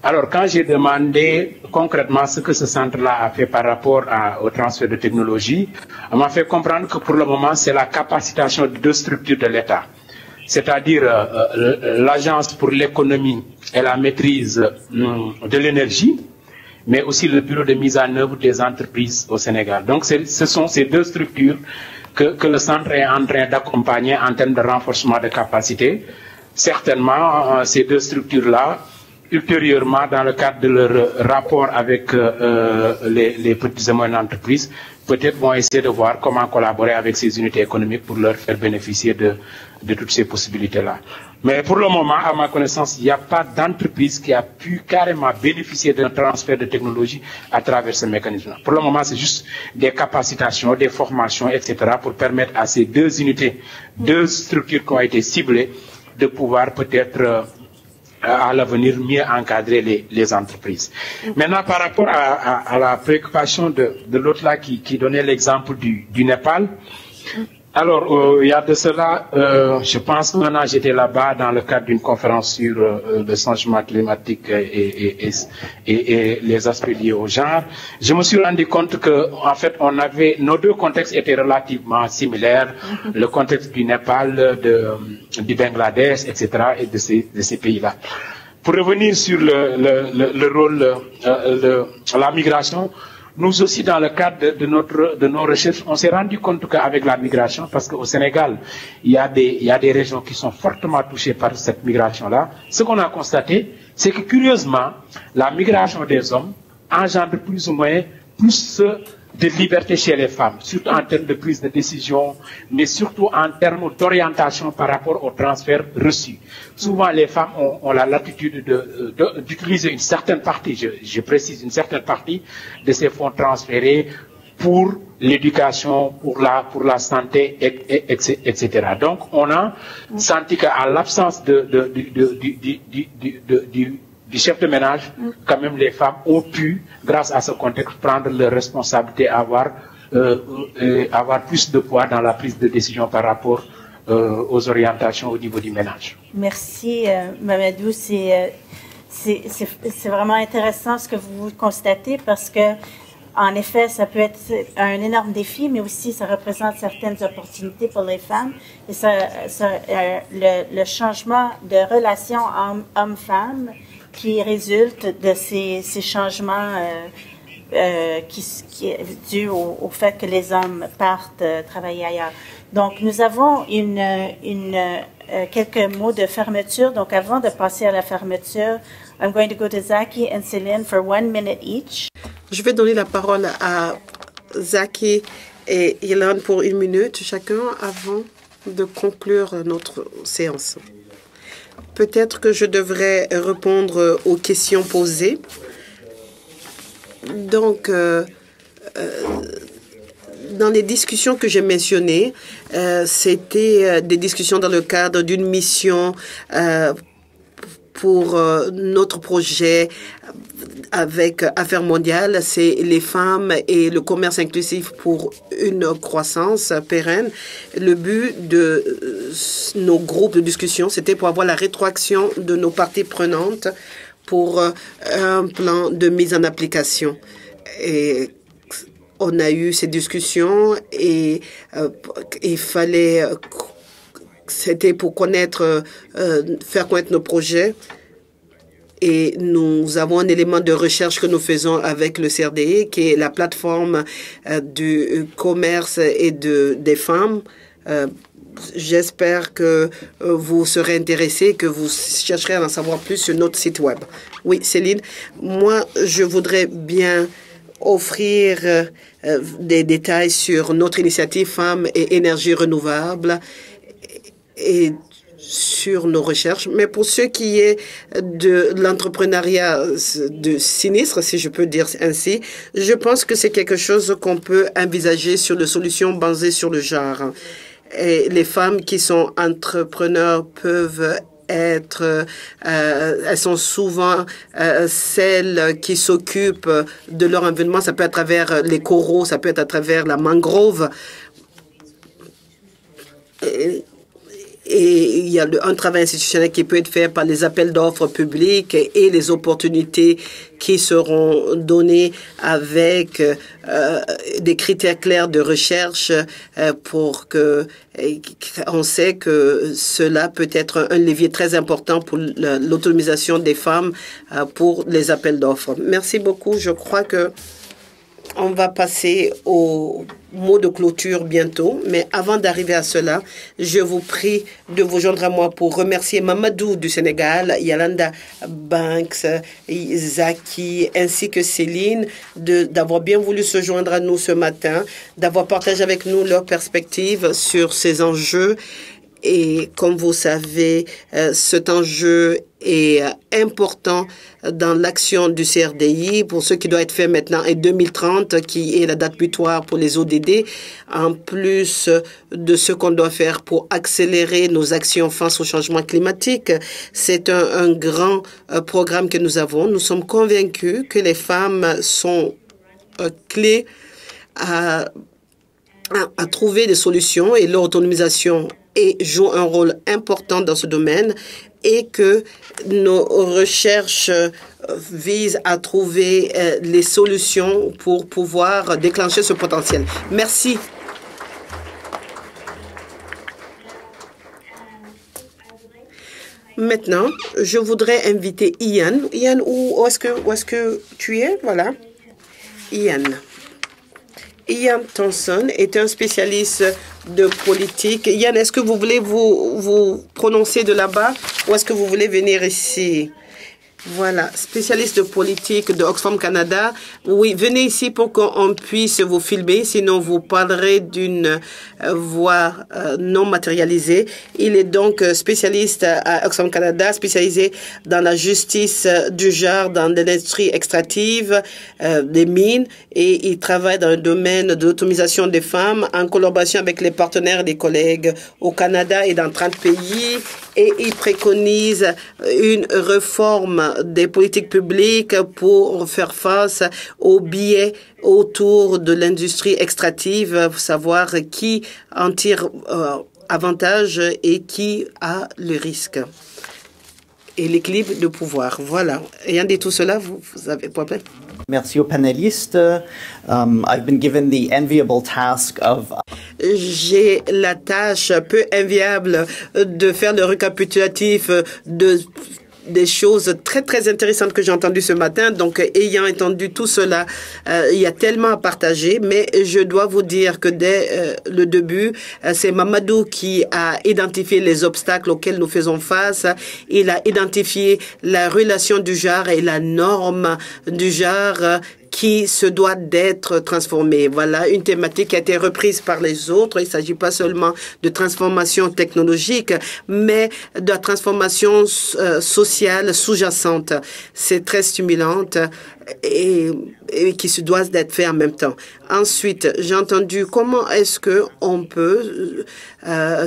Alors, quand j'ai demandé concrètement ce que ce centre-là a fait par rapport au transfert de technologie, on m'a fait comprendre que pour le moment, c'est la capacitation de deux structures de l'État. C'est-à-dire l'Agence pour l'économie et la maîtrise de l'énergie, mais aussi le bureau de mise en œuvre des entreprises au Sénégal. Donc, ce sont ces deux structures que le centre est en train d'accompagner en termes de renforcement de capacité. Certainement, ces deux structures-là, ultérieurement, dans le cadre de leur rapport avec les petites et moyennes entreprises, peut-être vont essayer de voir comment collaborer avec ces unités économiques pour leur faire bénéficier de toutes ces possibilités-là. Mais pour le moment, à ma connaissance, il n'y a pas d'entreprise qui a pu carrément bénéficier d'un transfert de technologie à travers ce mécanisme-là. Pour le moment, c'est juste des capacitations, des formations, etc. pour permettre à ces deux unités, deux structures qui ont été ciblées, de pouvoir peut-être à l'avenir mieux encadrer les entreprises. Maintenant, par rapport à la préoccupation de l'autre là qui donnait l'exemple du Népal, alors il y a de cela, je pense qu'un an j'étais là-bas dans le cadre d'une conférence sur le changement climatique et les aspects liés au genre. Je me suis rendu compte que, en fait, nos deux contextes étaient relativement similaires, le contexte du Népal, du Bangladesh, etc., et de ces pays-là. Pour revenir sur le rôle, la migration, nous aussi, dans le cadre de nos recherches, on s'est rendu compte qu'avec la migration, parce qu'au Sénégal, il y a des régions qui sont fortement touchées par cette migration-là, ce qu'on a constaté, c'est que curieusement, la migration des hommes engendre plus ou moins plus de liberté chez les femmes, surtout en termes de prise de décision, mais surtout en termes d'orientation par rapport au transfert reçu. Souvent, les femmes ont la latitude d'utiliser une certaine partie, je précise une certaine partie de ces fonds transférés pour l'éducation, pour la santé, etc. Donc, on a senti qu'à l'absence du chef de ménage, quand même les femmes ont pu, grâce à ce contexte, prendre leurs responsabilités, avoir plus de poids dans la prise de décision par rapport aux orientations au niveau du ménage. Merci, Mamadou. C'est vraiment intéressant ce que vous constatez parce que, en effet, ça peut être un énorme défi, mais aussi ça représente certaines opportunités pour les femmes. Et le changement de relation homme-femme qui résulte de ces changements qui est dû au fait que les hommes partent travailler ailleurs. Donc, nous avons quelques mots de fermeture. Donc, avant de passer à la fermeture, I'm going to go to Zaki and Céline for 1 minute each. Je vais donner la parole à Zaki et Ilan pour 1 minute chacun avant de conclure notre séance. Peut-être que je devrais répondre aux questions posées. Donc, dans les discussions que j'ai mentionnées, c'était des discussions dans le cadre d'une mission pour notre projet avec Affaires mondiales, c'est les femmes et le commerce inclusif pour une croissance pérenne. Le but de nos groupes de discussion, c'était pour avoir la rétroaction de nos parties prenantes pour un plan de mise en application. Et on a eu ces discussions et il fallait, c'était pour connaître, faire connaître nos projets. Et nous avons un élément de recherche que nous faisons avec le CRDI, qui est la plateforme du commerce et des femmes. J'espère que vous serez intéressés, que vous chercherez à en savoir plus sur notre site web. Oui, Céline, moi, je voudrais bien offrir des détails sur notre initiative Femmes et énergie renouvelable et sur nos recherches. Mais pour ce qui est de l'entrepreneuriat de sinistre, si je peux dire ainsi, je pense que c'est quelque chose qu'on peut envisager sur des solutions basées sur le genre. Et les femmes qui sont entrepreneurs peuvent être, elles sont souvent celles qui s'occupent de leur environnement. Ça peut être à travers les coraux, ça peut être à travers la mangrove. Et il y a un travail institutionnel qui peut être fait par les appels d'offres publics et les opportunités qui seront données avec des critères clairs de recherche pour que on sait que cela peut être un levier très important pour l'autonomisation des femmes pour les appels d'offres. Merci beaucoup. Je crois que on va passer au mot de clôture bientôt, mais avant d'arriver à cela, je vous prie de vous joindre à moi pour remercier Mamadou du Sénégal, Yolanda Banks, Zaki, ainsi que Céline d'avoir bien voulu se joindre à nous ce matin, d'avoir partagé avec nous leurs perspectives sur ces enjeux. Et comme vous savez, cet enjeu est important dans l'action du CRDI pour ce qui doit être fait maintenant en 2030, qui est la date butoir pour les ODD, en plus de ce qu'on doit faire pour accélérer nos actions face au changement climatique. C'est un grand programme que nous avons. Nous sommes convaincus que les femmes sont clés à trouver des solutions et leur autonomisation et joue un rôle important dans ce domaine et que nos recherches visent à trouver les solutions pour pouvoir déclencher ce potentiel. Merci. Maintenant, je voudrais inviter Ian. Ian, où est-ce que tu es? Voilà. Ian. Ian Thompson est un spécialiste de politique. Ian, est-ce que vous voulez vous prononcer de là-bas ou est-ce que vous voulez venir ici? Voilà, spécialiste de politique de Oxfam Canada. Oui, venez ici pour qu'on puisse vous filmer, sinon vous parlerez d'une voix non matérialisée. Il est donc spécialiste à Oxfam Canada, spécialisé dans la justice du genre, dans l'industrie extractive, des mines, et il travaille dans le domaine de l'autonomisation des femmes en collaboration avec les partenaires et les collègues au Canada et dans 30 pays. Et il préconise une réforme des politiques publiques pour faire face aux biais autour de l'industrie extractive, savoir qui en tire avantage et qui a le risque. Et l'équilibre de pouvoir. Voilà. Ayant dit tout cela, vous avez pas problème? Merci aux panélistes. I've been given the enviable task of... J'ai la tâche peu enviable de faire le récapitulatif de des choses très, très intéressantes que j'ai entendues ce matin. Donc, ayant entendu tout cela, il y a tellement à partager. Mais je dois vous dire que dès le début, c'est Mamadou qui a identifié les obstacles auxquels nous faisons face. Il a identifié la relation du genre et la norme du genre qui se doit d'être transformée. Voilà une thématique qui a été reprise par les autres. Il ne s'agit pas seulement de transformation technologique, mais de la transformation sociale sous-jacente. C'est très stimulante et qui se doit d'être fait en même temps. Ensuite, j'ai entendu comment est-ce qu'on peut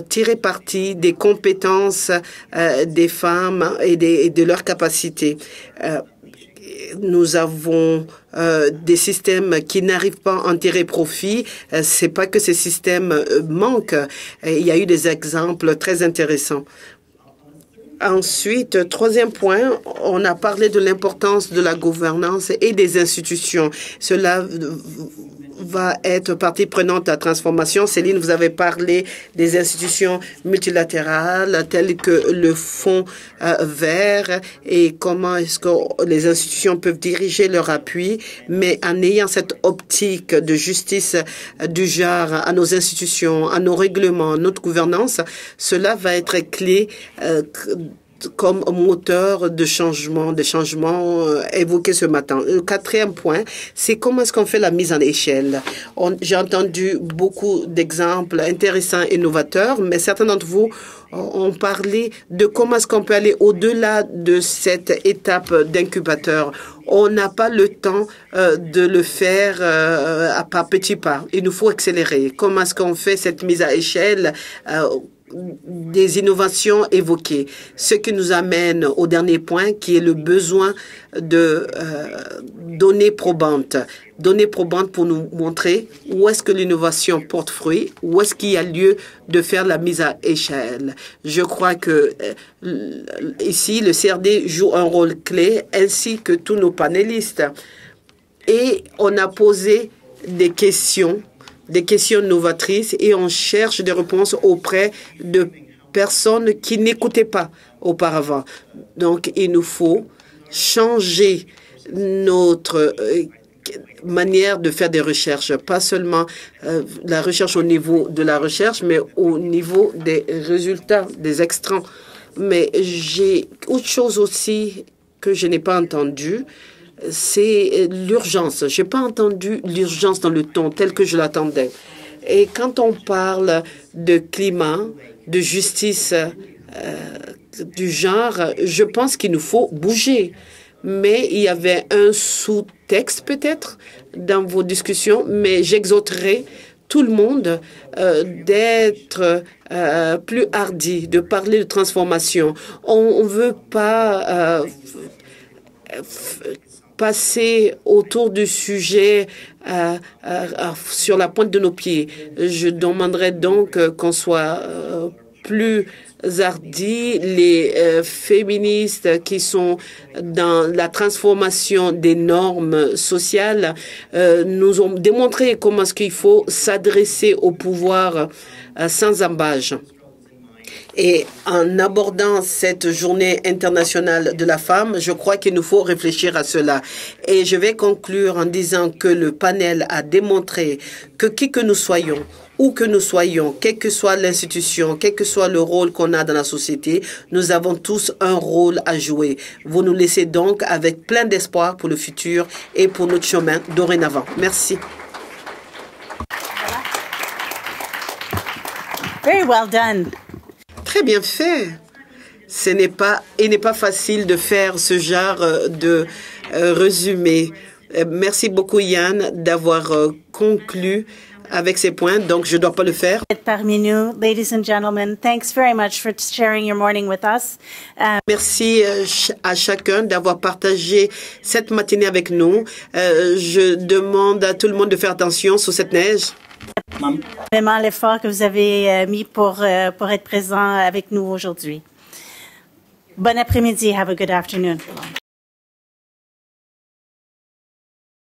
tirer parti des compétences des femmes et de leurs capacités. Nous avons des systèmes qui n'arrivent pas à en tirer profit. C'est pas que ces systèmes manquent. Il y a eu des exemples très intéressants. Ensuite, troisième point, on a parlé de l'importance de la gouvernance et des institutions. Cela va être partie prenante à la transformation. Céline, vous avez parlé des institutions multilatérales telles que le Fonds vert et comment est-ce que les institutions peuvent diriger leur appui, mais en ayant cette optique de justice du genre à nos institutions, à nos règlements, à notre gouvernance, cela va être clé comme moteur de changement, des changements évoqués ce matin. Le quatrième point, c'est comment est-ce qu'on fait la mise en échelle. J'ai entendu beaucoup d'exemples intéressants et novateurs, mais certains d'entre vous ont parlé de comment est-ce qu'on peut aller au-delà de cette étape d'incubateur. On n'a pas le temps de le faire à petits pas. Il nous faut accélérer. Comment est-ce qu'on fait cette mise à échelle des innovations évoquées, ce qui nous amène au dernier point qui est le besoin de données probantes. Données probantes pour nous montrer où est-ce que l'innovation porte fruit, où est-ce qu'il y a lieu de faire la mise à échelle. Je crois que ici, le CRD joue un rôle clé ainsi que tous nos panélistes. Et on a posé des questions novatrices et on cherche des réponses auprès de personnes qui n'écoutaient pas auparavant. Donc, il nous faut changer notre manière de faire des recherches, pas seulement la recherche au niveau de la recherche, mais au niveau des résultats, des extrants. Mais j'ai autre chose aussi que je n'ai pas entendu, c'est l'urgence. Je n'ai pas entendu l'urgence dans le ton tel que je l'attendais. Et quand on parle de climat, de justice du genre, je pense qu'il nous faut bouger. Mais il y avait un sous-texte peut-être dans vos discussions, mais j'exhorterai tout le monde d'être plus hardi, de parler de transformation. On ne veut pas passer autour du sujet sur la pointe de nos pieds. Je demanderai donc qu'on soit plus hardi. Les féministes qui sont dans la transformation des normes sociales nous ont démontré comment est-ce qu'il faut s'adresser au pouvoir sans embâche. Et en abordant cette journée internationale de la femme, je crois qu'il nous faut réfléchir à cela. Et je vais conclure en disant que le panel a démontré que qui que nous soyons, où que nous soyons, quelle que soit l'institution, quel que soit le rôle qu'on a dans la société, nous avons tous un rôle à jouer. Vous nous laissez donc avec plein d'espoir pour le futur et pour notre chemin dorénavant. Merci. Very well done. Très bien fait. Il n'est pas facile de faire ce genre de résumé. Merci beaucoup, Yann, d'avoir conclu avec ces points. Donc, je ne dois pas le faire. Parmi nous, ladies and gentlemen, thanks very much for sharing your morning with us. Merci à chacun d'avoir partagé cette matinée avec nous. Je demande à tout le monde de faire attention sous cette neige. Vraiment l'effort que vous avez mis pour être présent avec nous aujourd'hui. Bon après-midi. Have a good afternoon.